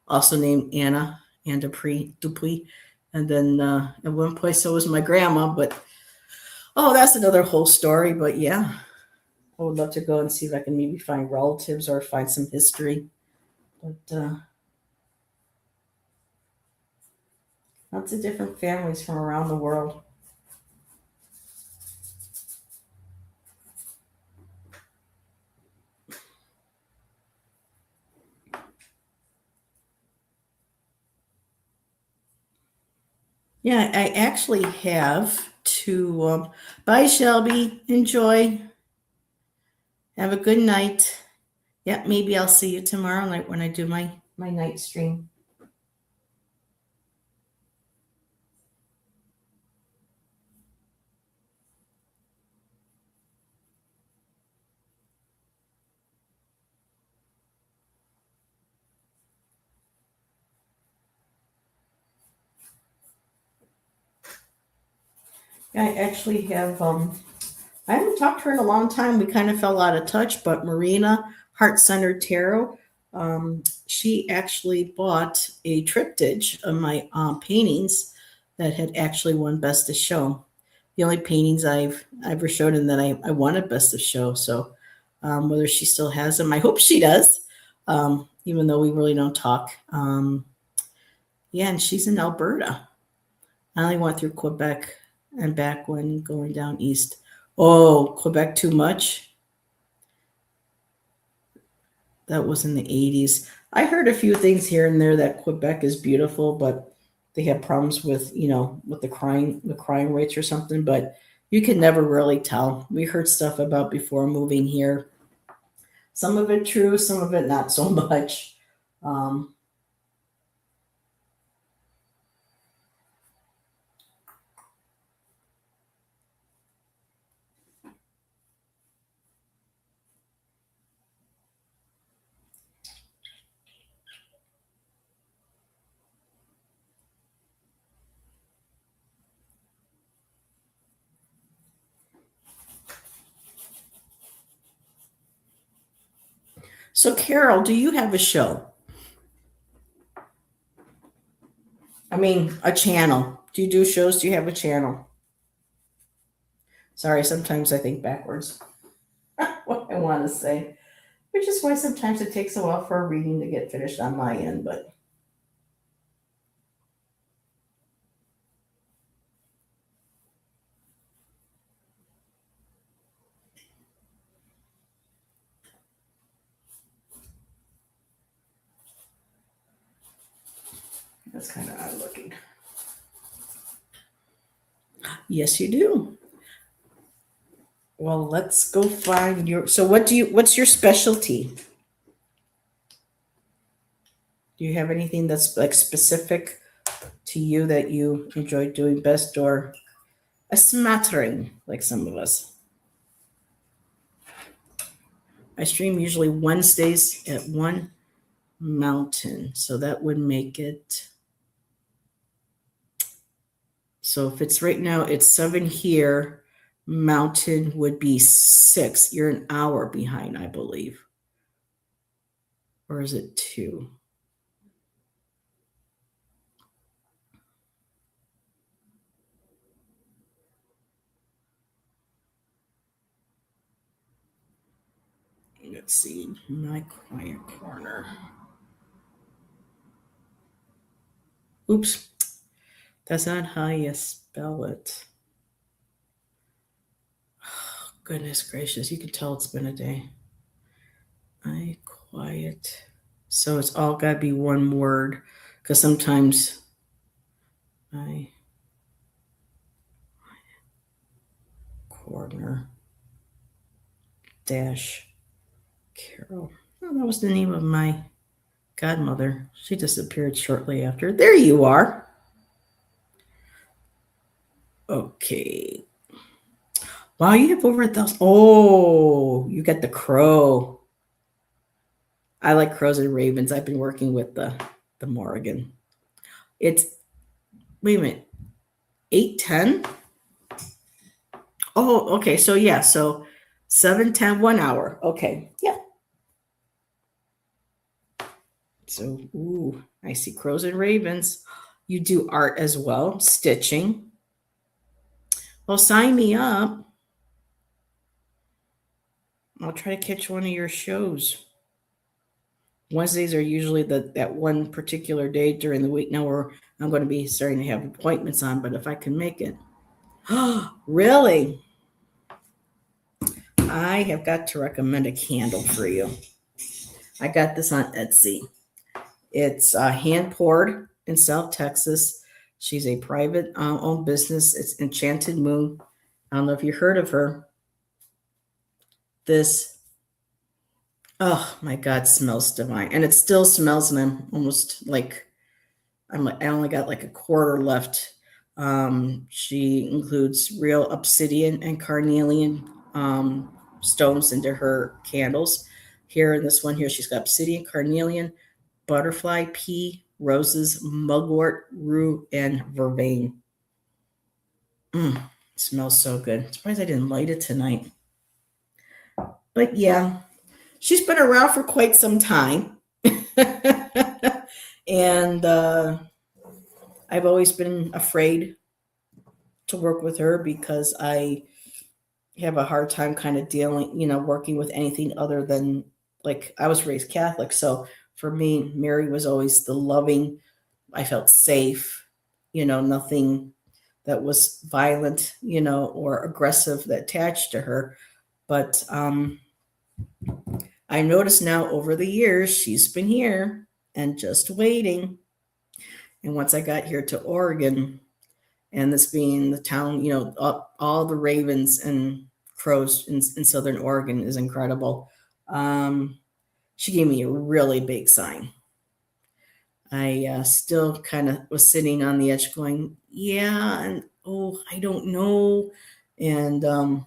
also named Anne Dupuis, and then at one place so was my grandma. But oh, that's another whole story. But yeah, I would love to go and see if I can maybe find relatives or find some history. But lots of different families from around the world. Yeah, I actually have to. Bye, Shelby. Enjoy. Have a good night. Yeah, maybe I'll see you tomorrow night when I do my night stream. I actually have. I haven't talked to her in a long time. We kind of fell out of touch, but Marina Heart Centered Tarot. She actually bought a triptych of my paintings that had actually won Best of Show. The only paintings I've ever showed and that I wanted Best of Show. So whether she still has them, I hope she does. Even though we really don't talk. Yeah, and she's in Alberta. I only went through Quebec and back when going down east. Oh, Quebec too much? That was in the 80s. I heard a few things here and there that Quebec is beautiful, but they have problems with, with the crime rates or something, but you can never really tell. We heard stuff about before moving here. Some of it true, some of it not so much. Um, so, Carol, do you have a show? I mean, a channel. Do you do shows? Do you have a channel? Sorry, sometimes I think backwards. What I want to say, which is why sometimes it takes a while for a reading to get finished on my end. But That's kind of odd looking. Yes, you do. Well, let's go find your. So, what's your specialty? Do you have anything that's like specific to you that you enjoy doing best, or a smattering like some of us? I stream usually Wednesdays at One Mountain, so that would make it. So if it's right now, it's 7 here. Mountain would be 6. You're an hour behind, I believe. Or is it 2? Let's see. My quiet corner. Oops. That's not how you spell it. Oh, goodness gracious. You can tell it's been a day. I quiet. So it's all got to be one word. Because sometimes I corner dash Carol. Oh, that was the name of my godmother. She disappeared shortly after. There you are. Okay. Wow, you have over 1,000. Oh, you got the crow. I like crows and ravens. I've been working with the Morrigan. It's wait a minute, 8:10. Oh, okay. So yeah, so 7:10, 1 hour. Okay, yeah. So ooh, I see crows and ravens. You do art as well, stitching. Well, sign me up. I'll try to catch one of your shows. Wednesdays are usually that one particular day during the week now where I'm going to be starting to have appointments on, but if I can make it. Really? I have got to recommend a candle for you. I got this on Etsy. It's hand poured in South Texas. She's a private owned business. It's Enchanted Moon. I don't know if you heard of her. This, oh my God, smells divine. And it still smells, and I'm almost like, I only got like a quarter left. She includes real obsidian and carnelian stones into her candles. Here in this one here, she's got obsidian, carnelian, butterfly, pea, roses, mugwort, rue, and vervain. Smells so good. Surprised I didn't light it tonight. But yeah, she's been around for quite some time. And I've always been afraid to work with her because I have a hard time kind of dealing, working with anything other than, like, I was raised Catholic. So for me, Mary was always the loving. I felt safe, nothing that was violent, or aggressive that attached to her. But I noticed now over the years, she's been here and just waiting. And once I got here to Oregon, and this being the town, all the ravens and crows in Southern Oregon is incredible. She gave me a really big sign. I still kind of was sitting on the edge going, yeah, and oh, I don't know. And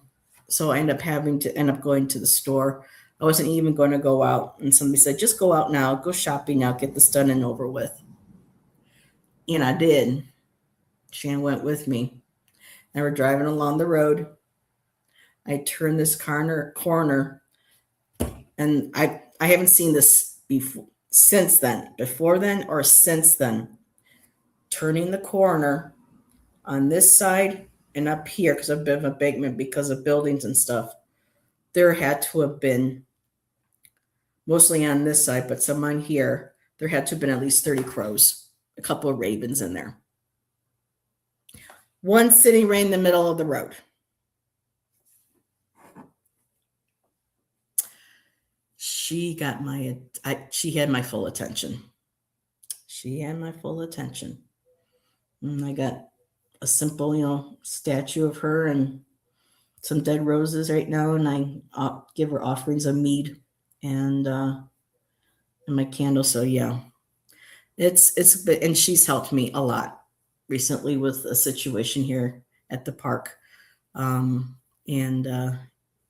so I ended up going to the store. I wasn't even going to go out. And somebody said, just go out now, go shopping now, get this done and over with. And I did. Shan went with me. And we're driving along the road. I turned this corner, and I haven't seen this before since then, before then or since then. Turning the corner on this side and up here because of a bit of embankment because of buildings and stuff. There had to have been, mostly on this side, but some on here, there had to have been at least 30 crows, a couple of ravens in there. One sitting right in the middle of the road. She had my full attention. She had my full attention. And I got a simple, statue of her and some dead roses right now, and I give her offerings of mead and my candle. So yeah, and she's helped me a lot recently with a situation here at the park, and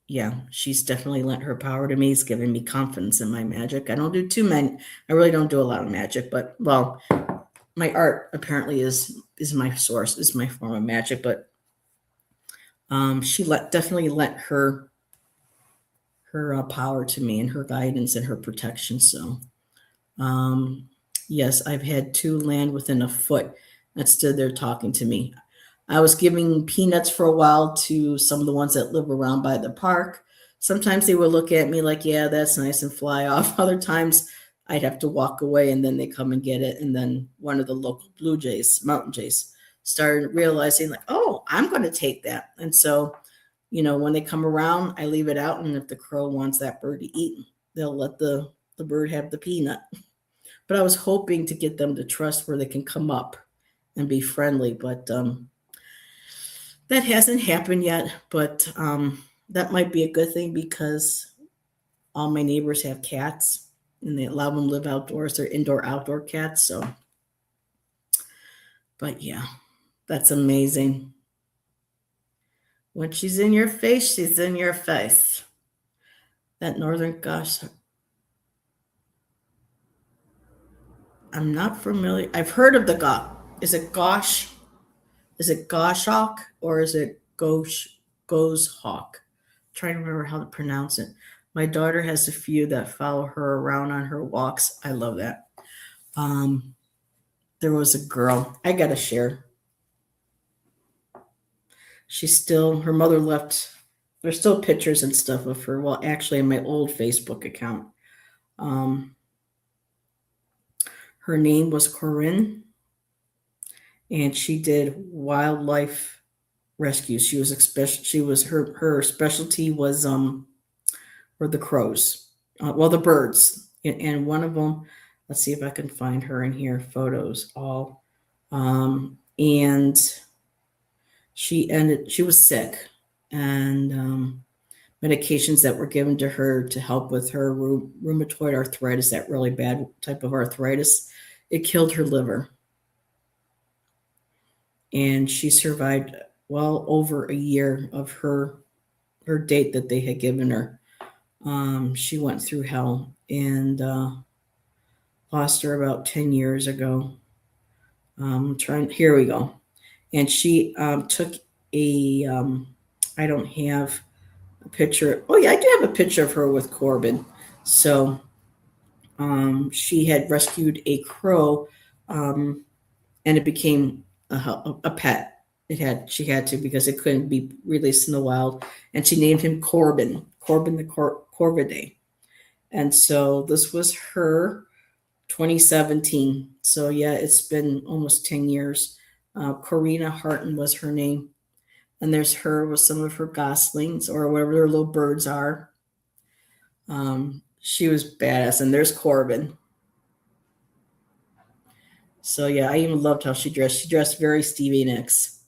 yeah, she's definitely lent her power to me. It's given me confidence in my magic. I don't do too many. I really don't do a lot of magic, but well, my art apparently is my source, is my form of magic. But she definitely lent her power to me and her guidance and her protection. So yes, I've had 2 land within a foot that stood there talking to me. I was giving peanuts for a while to some of the ones that live around by the park. Sometimes they would look at me like, yeah, that's nice, and fly off. Other times I'd have to walk away, and then they come and get it. And then one of the local mountain jays, started realizing like, oh, I'm going to take that. And so, when they come around, I leave it out. And if the crow wants that bird to eat, they'll let the bird have the peanut. But I was hoping to get them to trust where they can come up and be friendly. But that hasn't happened yet, but that might be a good thing because all my neighbors have cats and they allow them to live outdoors. They're indoor-outdoor cats. So, but yeah, that's amazing. When she's in your face, she's in your face. That northern gosh, I'm not familiar. I've heard of the Is it gosh? Is it goshawk or is it goshawk? Trying to remember how to pronounce it. My daughter has a few that follow her around on her walks. I love that. There was a girl. I gotta share. Her mother left. There's still pictures and stuff of her. Well, actually, in my old Facebook account. Her name was Corinne, and she did wildlife rescues. Her specialty was were the crows, the birds, and one of them. Let's see if I can find her in here. Photos all, and she was sick, and medications that were given to her to help with her rheumatoid arthritis, that really bad type of arthritis. It killed her liver. And she survived well over a year of her date that they had given her. She went through hell and lost her about 10 years ago. Here we go. And she took a, I don't have a picture. Oh yeah, I do have a picture of her with Corbin. So she had rescued a crow, and it became a pet. She had to, because it couldn't be released in the wild, and she named him Corbin the Corvidae. And so this was her 2017. So yeah, it's been almost 10 years. Corina Harton was her name. And there's her with some of her goslings, or whatever their little birds are. She was badass. And there's Corbin. So yeah, I even loved how she dressed. She dressed very Stevie Nicks,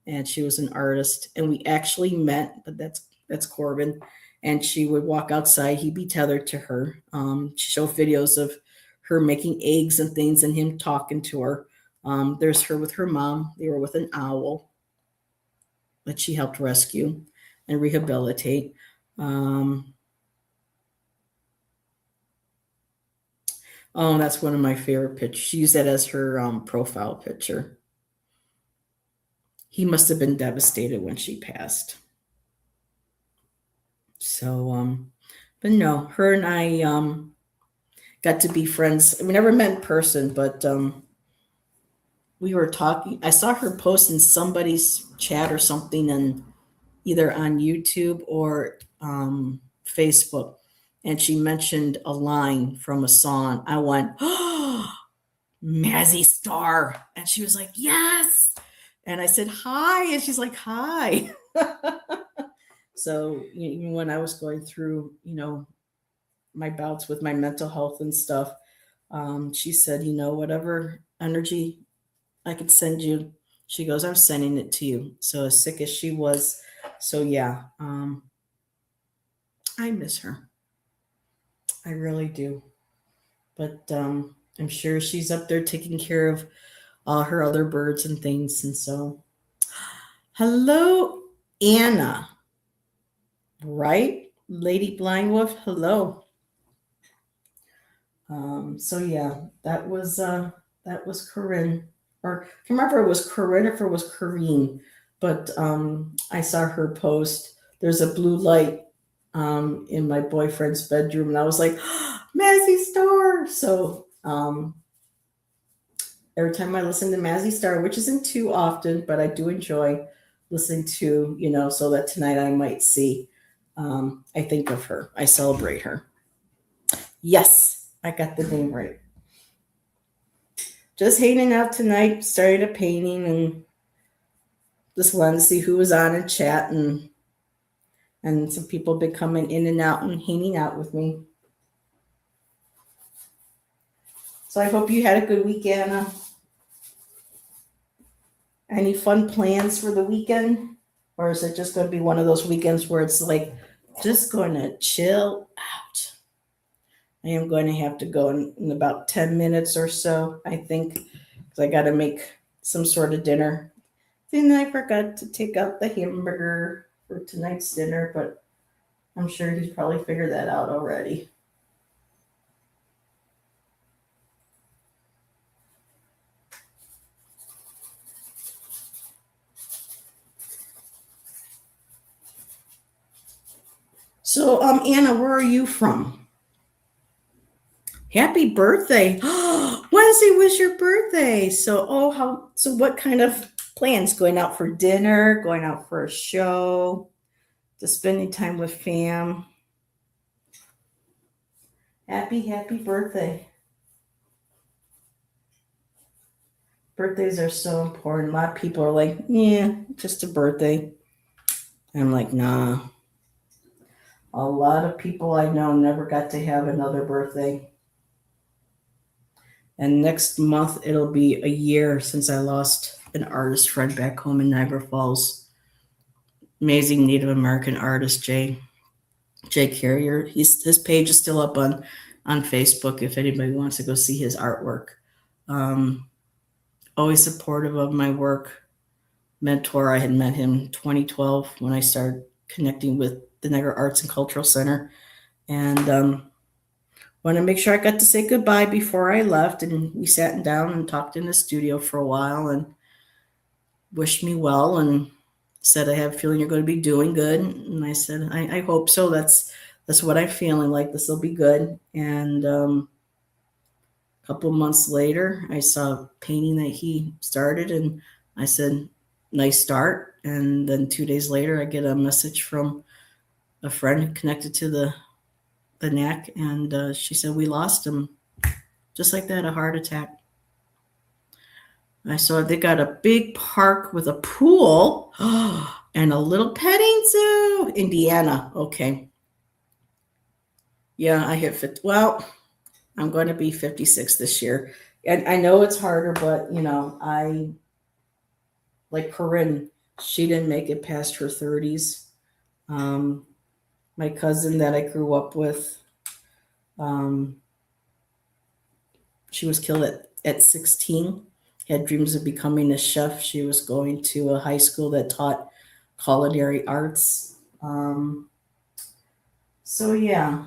and she was an artist. And we actually met, but that's Corbin. And she would walk outside. He'd be tethered to her. She showed videos of her making eggs and things, and him talking to her. There's her with her mom. They were with an owl that she helped rescue and rehabilitate. Oh, that's one of my favorite pictures. She used that as her profile picture. He must have been devastated when she passed. So, but no, her and I got to be friends. We never met in person, but we were talking. I saw her post in somebody's chat or something, and either on YouTube or Facebook, and she mentioned a line from a song. I went, "Oh, Mazzy Star," and she was like, "Yes," and I said, "Hi," and she's like, "Hi." So even when I was going through, my bouts with my mental health and stuff, She said, whatever energy I could send you, she goes, I'm sending it to you. So as sick as she was, so yeah, I miss her. I really do. But I'm sure she's up there taking care of all her other birds and things. And so, hello, Anna, right? Lady Blind Wolf, hello. So yeah, that was Corinne, or I can't remember if it was Corinne or if it was Corrine, but I saw her post. There's a blue light in my boyfriend's bedroom, and I was like, Mazzy Star. So every time I listen to Mazzy Star, which isn't too often, but I do enjoy listening to, so that tonight I might see. I think of her. I celebrate her. Yes, I got the name right. Just hanging out tonight, started a painting and just wanted to see who was on and chat, and some people been coming in and out and hanging out with me. So I hope you had a good weekend. Any fun plans for the weekend? Or is it just going to be one of those weekends where it's like just going to chill out? I am going to have to go in about 10 minutes or so, I think, because I got to make some sort of dinner. Then I forgot to take out the hamburger for tonight's dinner, but I'm sure he's probably figured that out already. So, Anna, where are you from? Happy birthday! Wednesday was your birthday. So, how? So, what kind of plans? Going out for dinner? Going out for a show? Just spending time with fam? Happy birthday! Birthdays are so important. A lot of people are like, yeah, just a birthday. I'm like, nah. A lot of people I know never got to have another birthday. And next month, it'll be a year since I lost an artist friend back home in Niagara Falls. Amazing Native American artist, Jay Carrier. His page is still up on Facebook if anybody wants to go see his artwork. Um, Always supportive of my work. Mentor, I had met him 2012 when I started connecting with the Niagara Arts and Cultural Center, and want to make sure I got to say goodbye before I left. And we sat down and talked in the studio for a while and wished me well and said, I have a feeling you're going to be doing good. And I said, I hope so. That's what I'm feeling like. This will be good. And a couple of months later, I saw a painting that he started, and I said, nice start. And then 2 days later, I get a message from a friend connected to the NAC, and she said, we lost him. Just like that, a heart attack. I saw they got a big park with a pool and a little petting zoo. Indiana. Okay. Yeah, I hit 50. Well, I'm going to be 56 this year. And I know it's harder, but, I, like Corinne, she didn't make it past her 30s. My cousin that I grew up with, um, she was killed at 16. Had dreams of becoming a chef. She was going to a high school that taught culinary arts. So yeah,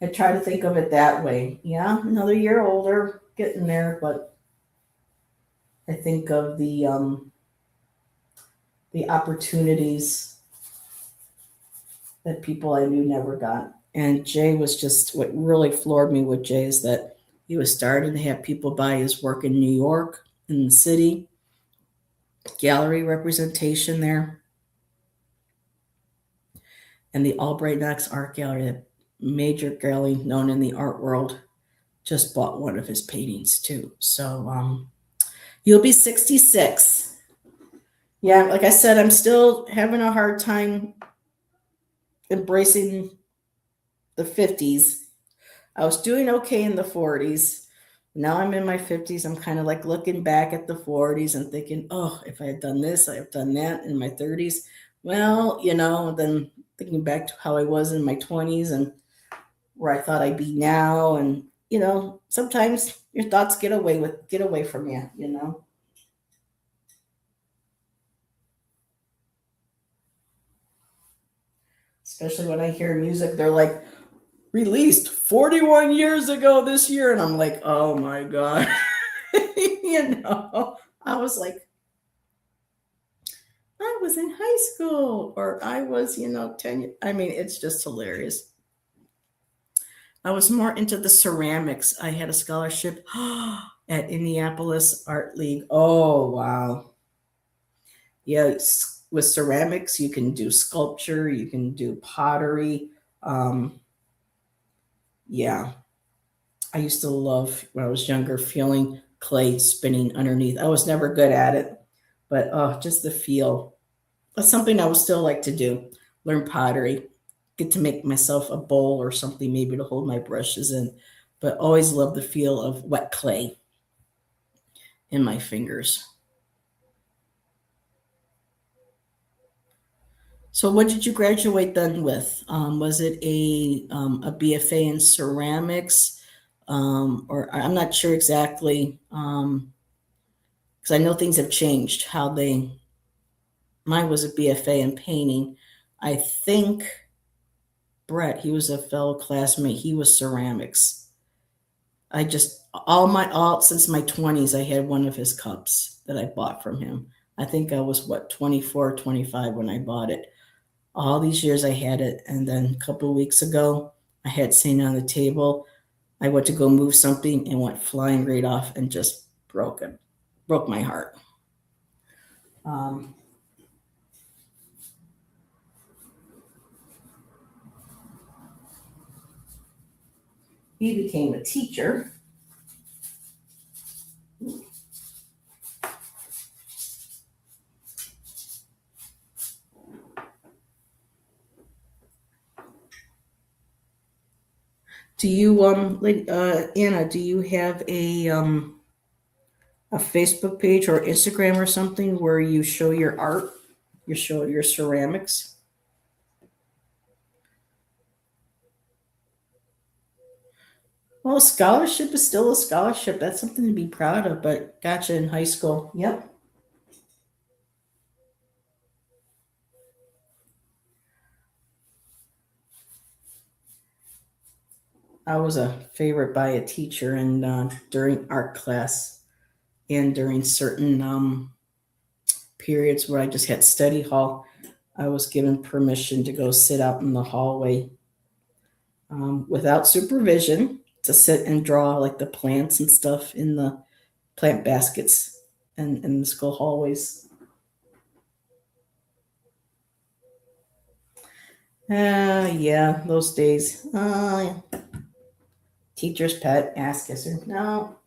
I try to think of it that way. Yeah, another year older, getting there, but I think of the opportunities that people I knew never got. And Jay was just what really floored me with Jay is that he was starting to have people buy his work in New York, in the city, gallery representation there, and the Albright Knox Art Gallery, a major gallery known in the art world, just bought one of his paintings too. So you'll be 66. Yeah, like I said, I'm still having a hard time embracing the 50s. I was doing okay in the 40s. Now I'm in my 50s. I'm kind of like looking back at the 40s and thinking, oh, if I had done this, I have done that in my 30s. Well, then thinking back to how I was in my 20s and where I thought I'd be now. And, sometimes your thoughts get away from you. Especially when I hear music, they're like, released 41 years ago this year. And I'm like, oh my God. I was like, I was in high school or I was, 10. I mean, it's just hilarious. I was more into the ceramics. I had a scholarship at Indianapolis Art League. Oh, wow. Yeah, with ceramics, you can do sculpture, you can do pottery. Yeah, I used to love when I was younger feeling clay spinning underneath. I was never good at it, but just the feel. That's something I would still like to do. Learn pottery, get to make myself a bowl or something maybe to hold my brushes in. But always love the feel of wet clay in my fingers. So, what did you graduate then with? Was it a BFA in ceramics, or I'm not sure exactly because I know things have changed. How they Mine was a BFA in painting. I think Brett, he was a fellow classmate. He was ceramics. I just all since my 20s, I had one of his cups that I bought from him. I think I was 24, 25 when I bought it. All these years I had it, and then a couple of weeks ago, I had sitting on the table. I went to go move something and went flying right off and just broke my heart. Um, he became a teacher. Do you, Anna? Do you have a Facebook page or Instagram or something where you show your art, you show your ceramics? Well, a scholarship is still a scholarship. That's something to be proud of. But gotcha in high school. Yep. I was a favorite by a teacher, and during art class and during certain periods where I just had study hall, I was given permission to go sit out in the hallway without supervision to sit and draw like the plants and stuff in the plant baskets and in the school hallways. Yeah, those days. Teacher's pet, ass kisser. No,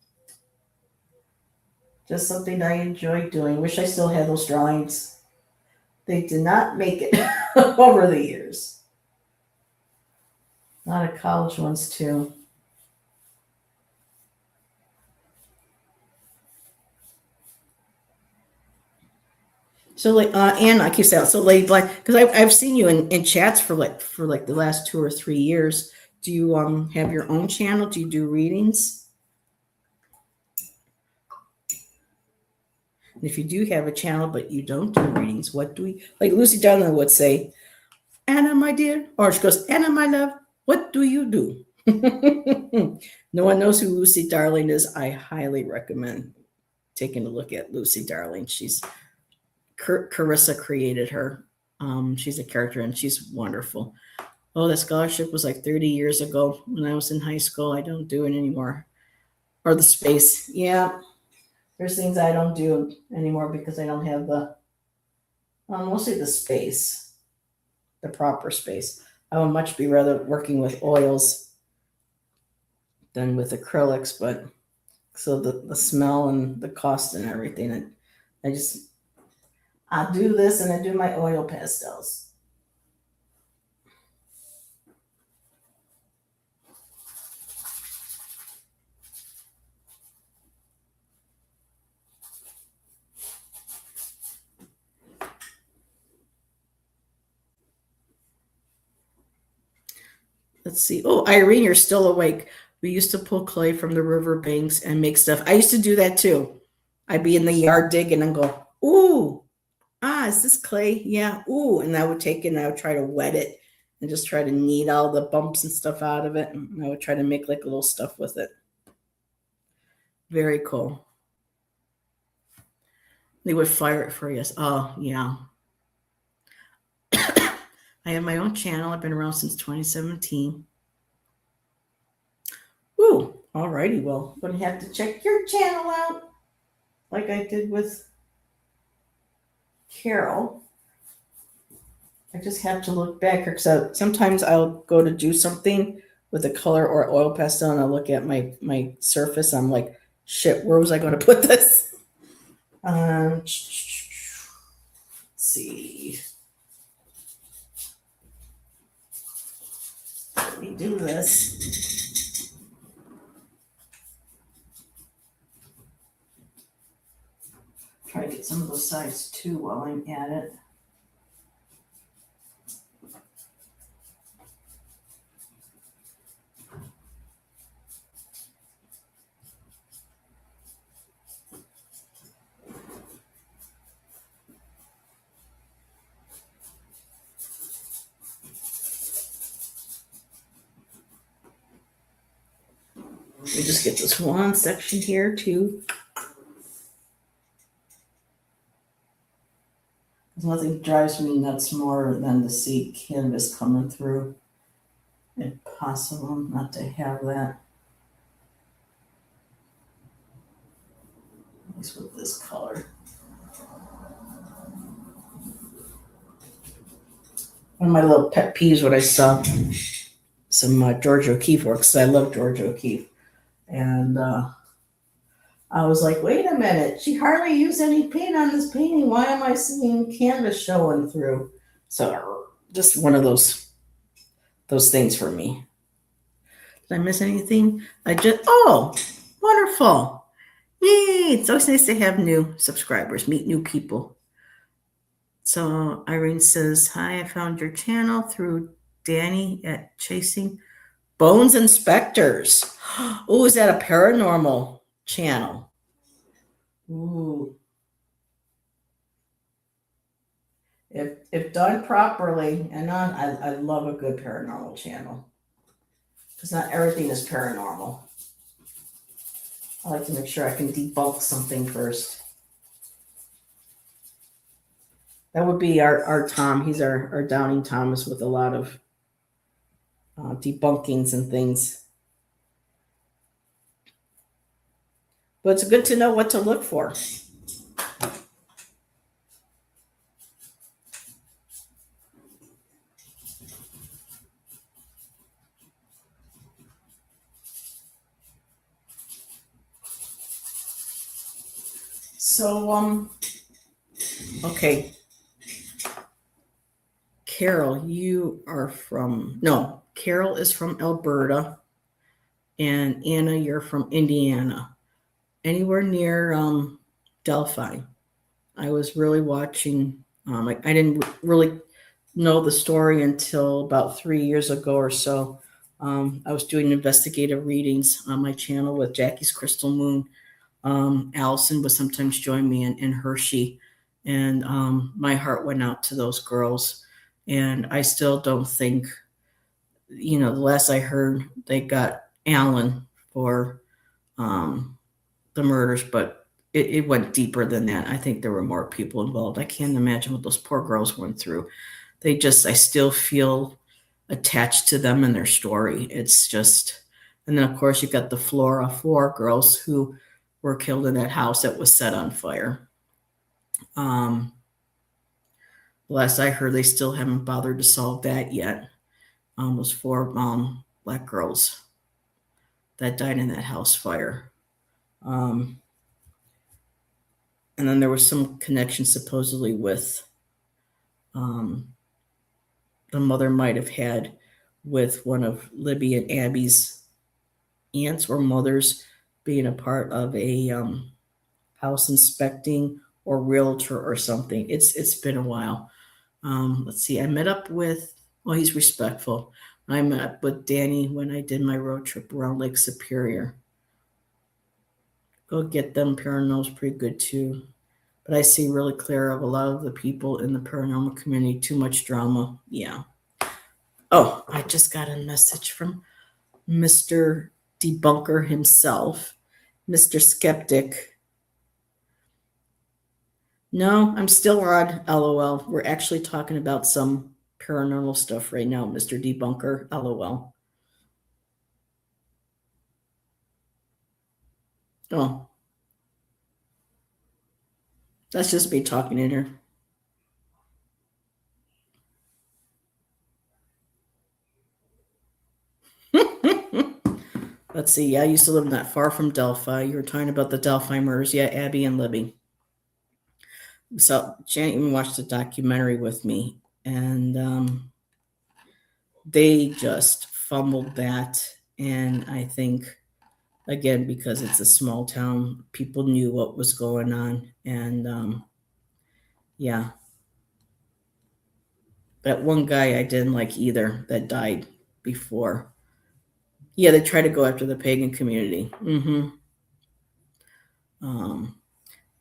just something I enjoyed doing. Wish I still had those drawings. They did not make it over the years. A lot of college ones too. So like and I keep saying so Lady Blind because I've seen you in chats for like the last 2 or 3 years. Do you have your own channel? Do you do readings? And if you do have a channel but you don't do readings, what do we like Lucy Darling would say, Anna my dear, or she goes, Anna my love, what do you do? No one knows who Lucy Darling is. I highly recommend taking a look at Lucy Darling. She's Carissa created her. She's a character and she's wonderful. Oh, the scholarship was like 30 years ago when I was in high school. I don't do it anymore. Or the space. Yeah, there's things I don't do anymore because I don't have mostly the space, the proper space. I would much be rather working with oils than with acrylics, but so the smell and the cost and everything. I just I do this and I do my oil pastels. Let's see. Oh, Irene, you're still awake. We used to pull clay from the river banks and make stuff. I used to do that too. I'd be in the yard digging and go, ooh, is this clay? Yeah. Ooh. And I would take it and I would try to wet it and just try to knead all the bumps and stuff out of it. And I would try to make like little stuff with it. Very cool. They would fire it for us. Oh, yeah. I have my own channel. I've been around since 2017. Ooh, alrighty. Well, I'm going to have to check your channel out like I did with Carol. I just have to look back because sometimes I'll go to do something with a color or oil pastel and I'll look at my surface. I'm like, shit, where was I going to put this? Let's see. Let me do this. Try to get some of those sides too while I'm at it. Let me just get this one section here too. Nothing drives me nuts more than to see canvas coming through. It's possible not to have that. At least with this color. One of my little pet peeves when I saw some George O'Keeffe works, I love George O'Keeffe. And I was like, wait a minute, she hardly used any paint on this painting. Why am I seeing canvas showing through? So just one of those things for me. Did I miss anything? Wonderful. Yay, it's always nice to have new subscribers, meet new people. So Irene says, hi, I found your channel through Danny at Chasing Bones Inspectors. Oh, is that a paranormal channel? Ooh. If done properly, and I love a good paranormal channel. Because not everything is paranormal. I like to make sure I can debunk something first. That would be our Tom. He's our Doubting Thomas with a lot of debunkings and things. But it's good to know what to look for. So, okay. Carol, Carol is from Alberta, and Anna, you're from Indiana. Anywhere near Delphi. I was really watching. I didn't really know the story until about 3 years ago or so. I was doing investigative readings on my channel with Jackie's Crystal Moon. Allison would sometimes join me in Hershey, and my heart went out to those girls. And I still don't think, the last I heard, they got Alan for the murders, but it went deeper than that. I think there were more people involved. I can't imagine what those poor girls went through. I still feel attached to them and their story. It's just, and then of course you got the Flora 4 girls who were killed in that house that was set on fire. Last I heard, they still haven't bothered to solve that yet. Those 4 black girls that died in that house fire. And then there was some connection supposedly with the mother might have had with one of Libby and Abby's aunts or mothers being a part of a house inspecting or realtor or something. It's been a while. Let's see. I met up with, he's respectful. I met with Danny when I did my road trip around Lake Superior. Go get them. Paranormal's pretty good too. But I see really clear of a lot of the people in the paranormal community, too much drama. Yeah. Oh, I just got a message from Mr. Debunker himself, Mr. Skeptic. No, I'm still on LOL. We're actually talking about some paranormal stuff right now, Mr. Debunker, LOL. Oh, that's just me talking in here. Let's see. Yeah, I used to live not far from Delphi. You were talking about the Delphi murders. Yeah, Abby and Libby. So Janet even watched the documentary with me, and they just fumbled that. And I think, again, because it's a small town, people knew what was going on. And yeah, that one guy I didn't like either that died before. Yeah, they try to go after the pagan community. Um,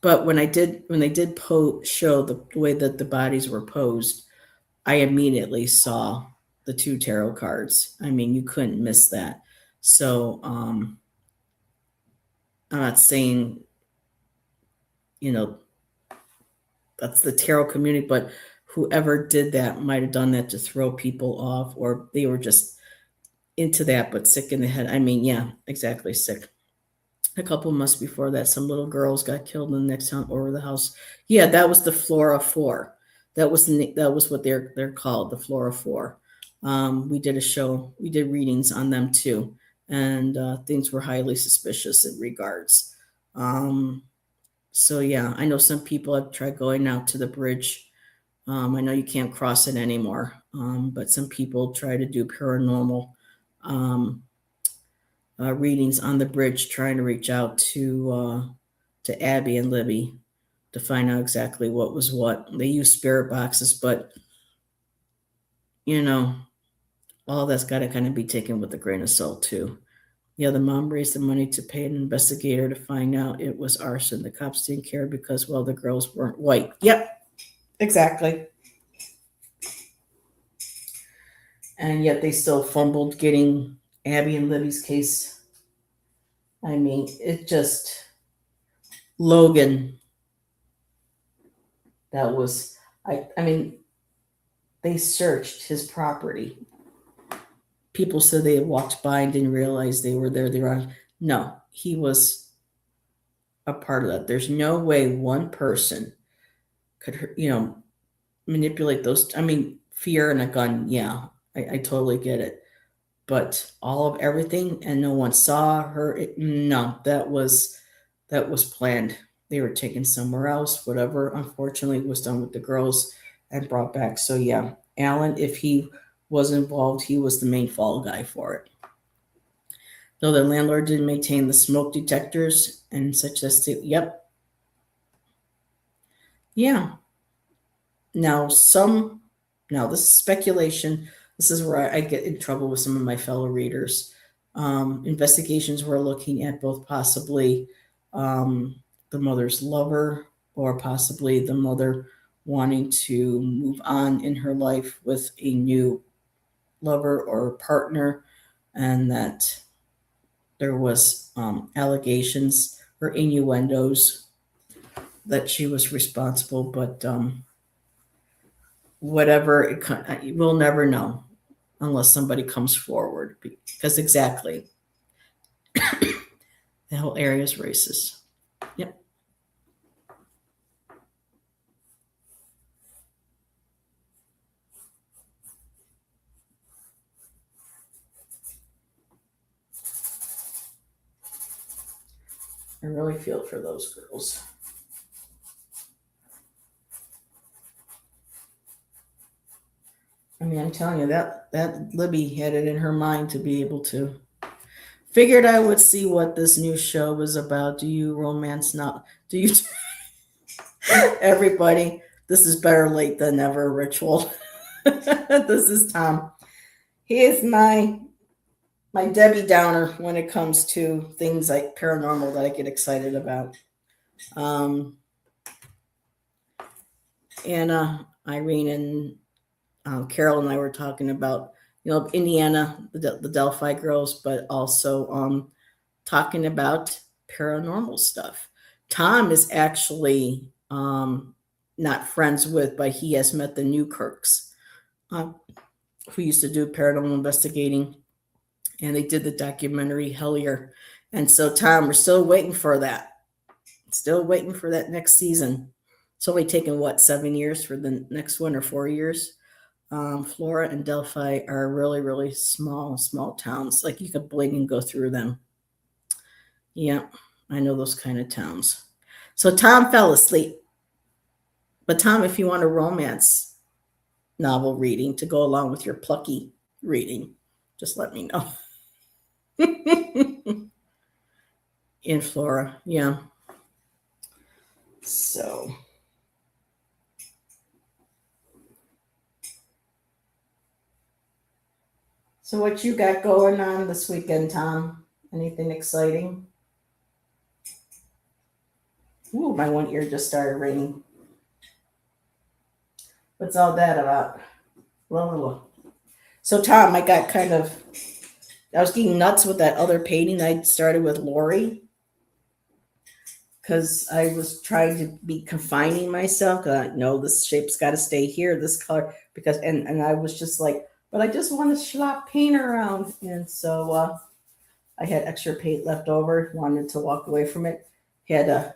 but when they did show the way that the bodies were posed, I immediately saw the two tarot cards. I mean, you couldn't miss that. So I'm not saying, you know, that's the tarot community, but whoever did that might have done that to throw people off, or they were just into that, but sick in the head. I mean, yeah, exactly, sick. A couple months before that, some little girls got killed in the next town over the house. Yeah, that was the Flora Four. That was what they're called, the Flora Four. We did a show, we did readings on them too, and things were highly suspicious in regards. So yeah, I know some people have tried going out to the bridge. I know you can't cross it anymore, but some people try to do paranormal um, readings on the bridge, trying to reach out to Abby and Libby to find out exactly what was what. They use spirit boxes, but you know, all that's got to kind of be taken with a grain of salt too. Yeah, the mom raised the money to pay an investigator to find out it was arson. The cops didn't care because, well, the girls weren't white. Yep, exactly. And yet they still fumbled getting Abby and Libby's case. I mean, it just Logan. That was I mean, they searched his property. People said they had walked by and didn't realize they were there. They were no, he was a part of that. There's no way one person could, manipulate those. I mean, fear and a gun. Yeah, I totally get it. But all of everything, and no one saw her. No, that was planned. They were taken somewhere else. Whatever, unfortunately, was done with the girls and brought back. So yeah, Alan, if he was involved, he was the main fall guy for it. Though the landlord didn't maintain the smoke detectors and such as to, yep, yeah. Now this is speculation. This is where I get in trouble with some of my fellow readers. Investigations were looking at both possibly the mother's lover or possibly the mother wanting to move on in her life with a new lover or partner, and that there was allegations or innuendos that she was responsible, but whatever, we'll never know unless somebody comes forward, because exactly, the whole area is racist. Yep. I really feel for those girls. I mean, I'm telling you, that Libby had it in her mind to be able to. Figured I would see what this new show was about. Do you romance not? Do you? Everybody, this is better late than never. Ritual. This is Tom. he is my Debbie Downer when it comes to things like paranormal that I get excited about. Um, Anna, Irene, and Carol and I were talking about, Indiana, the Delphi girls, but also talking about paranormal stuff. Tom is actually not friends with, but he has met the Newkirks, uh, who used to do paranormal investigating, and they did the documentary Hellier. And so, Tom, we're still waiting for that. Still waiting for that next season. It's only taken, what, 7 years for the next one, or 4 years? Flora and Delphi are really, really small towns. Like, you could blink and go through them. Yeah, I know those kind of towns. So Tom fell asleep. But Tom, if you want a romance novel reading to go along with your plucky reading, just let me know. In Flora, yeah. So what you got going on this weekend, Tom? Anything exciting? Ooh, my one ear just started ringing. What's all that about? Well. So Tom, I was getting nuts with that other painting I started with Lori, because I was trying to be confining myself. No, this shape's got to stay here, this color, because and I was just like, but I just want to slap paint around, and so I had extra paint left over. Wanted to walk away from it. Had a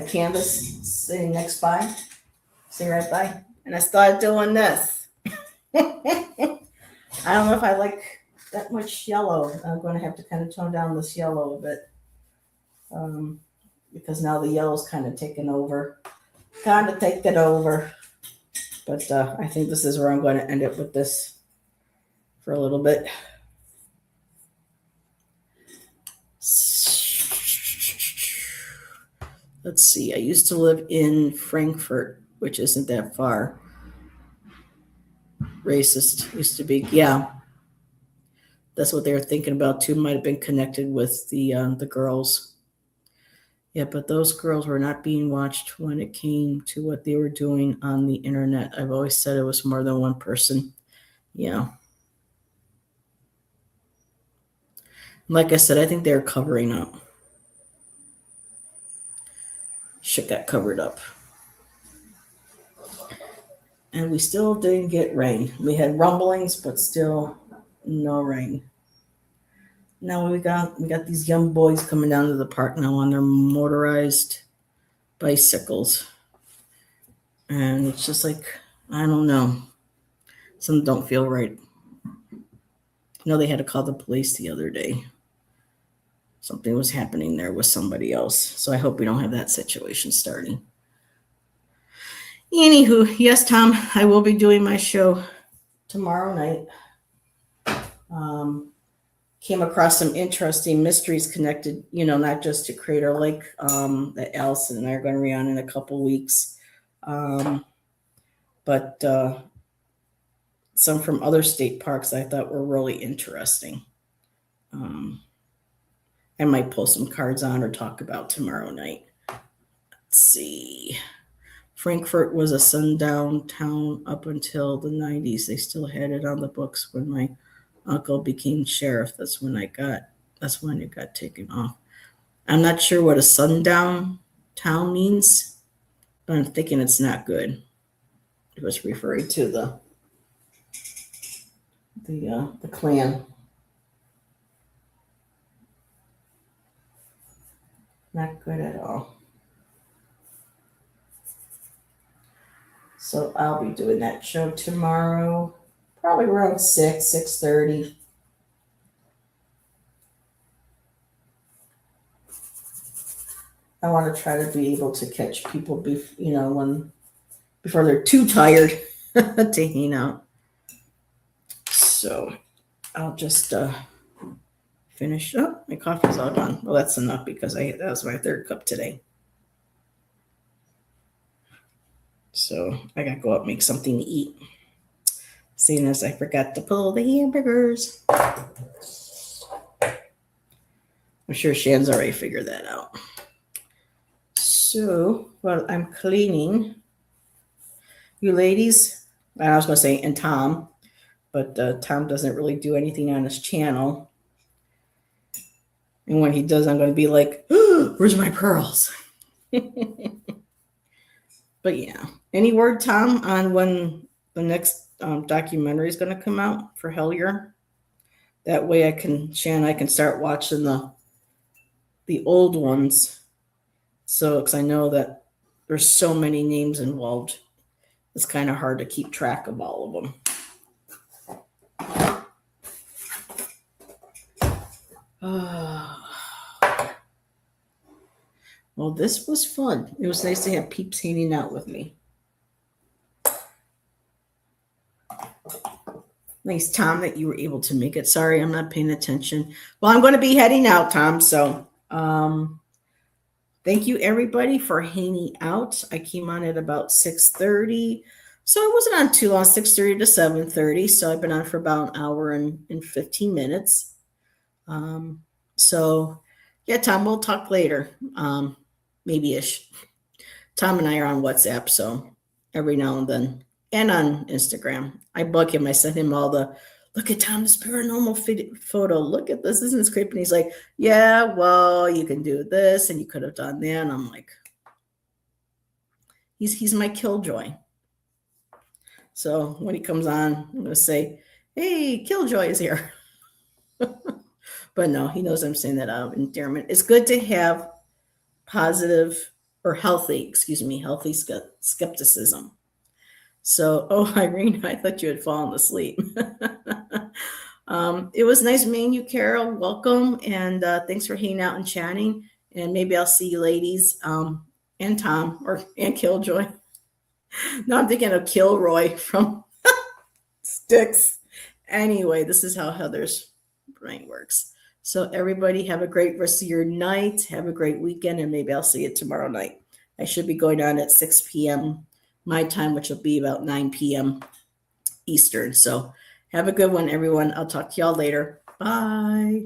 canvas sitting right by, and I started doing this. I don't know if I like that much yellow. I'm going to have to kind of tone down this yellow a bit. Because now the yellow's kind of taken over. But I think this is where I'm going to end it with this for a little bit. Let's see. I used to live in Frankfurt, which isn't that far. Racist used to be, yeah. That's what they were thinking about too. Might have been connected with the girls. Yeah, but those girls were not being watched when it came to what they were doing on the internet. I've always said it was more than one person. Yeah. Like I said, I think they're covering up. Shit got covered up. And we still didn't get rain. We had rumblings, but still no rain. Now we got these young boys coming down to the park now on their motorized bicycles. And it's just like, I don't know. Some don't feel right. They had to call the police the other day. Something was happening there with somebody else. So I hope we don't have that situation starting. Anywho, yes, Tom, I will be doing my show tomorrow night. Came across some interesting mysteries connected, not just to Crater Lake, that Allison and I are going to be on in a couple weeks, but some from other state parks I thought were really interesting. I might pull some cards on or talk about tomorrow night. Let's see. Frankfurt was a sundown town up until the 90s. They still had it on the books when my uncle became sheriff. That's when it got taken off. I'm not sure what a sundown town means, but I'm thinking it's not good. It was referring to the Klan. Not good at all. So I'll be doing that show tomorrow, probably around 6:30. I want to try to be able to catch people before they're too tired to hang out. So I'll just finish up. My coffee's all gone. Well, that's enough because that was my third cup today. So I got to go out and make something to eat. Seeing as I forgot to pull the hamburgers. I'm sure Shan's already figured that out. So while I'm cleaning, you ladies, I was going to say, and Tom, but Tom doesn't really do anything on his channel. And when he does, I'm going to be like, oh, where's my pearls? But yeah, any word, Tom, on when the next documentary is going to come out for Hellier? That way Shan and I can start watching the old ones. So, because I know that there's so many names involved, it's kind of hard to keep track of all of them. Well, this was fun. It was nice to have peeps hanging out with me. Nice, Tom, that you were able to make it. Sorry, I'm not paying attention. Well, I'm going to be heading out, Tom. So thank you, everybody, for hanging out. I came on at about 6:30. So I wasn't on too long, 6:30 to 7:30. So I've been on for about an hour and 15 minutes. So, yeah, Tom, we'll talk later. Maybe-ish. Tom and I are on WhatsApp, so every now and then. And on Instagram. I bug him. I send him all the, look at Tom's paranormal photo. Look at this. Isn't this creepy? And he's like, yeah, well, you can do this and you could have done that. And I'm like, he's my killjoy. So when he comes on, I'm going to say, hey, Killjoy is here. But no, he knows I'm saying that out of endearment. It's good to have positive or healthy skepticism. So, Irene, I thought you had fallen asleep. It was nice meeting you, Carol. Welcome. And thanks for hanging out and chatting. And maybe I'll see you ladies and Tom and Killjoy. No, I'm thinking of Kilroy from Sticks. Anyway, this is how Heather's brain works. So everybody have a great rest of your night. Have a great weekend, and maybe I'll see you tomorrow night. I should be going on at 6 p.m. my time, which will be about 9 p.m. Eastern. So have a good one, everyone. I'll talk to y'all later. Bye.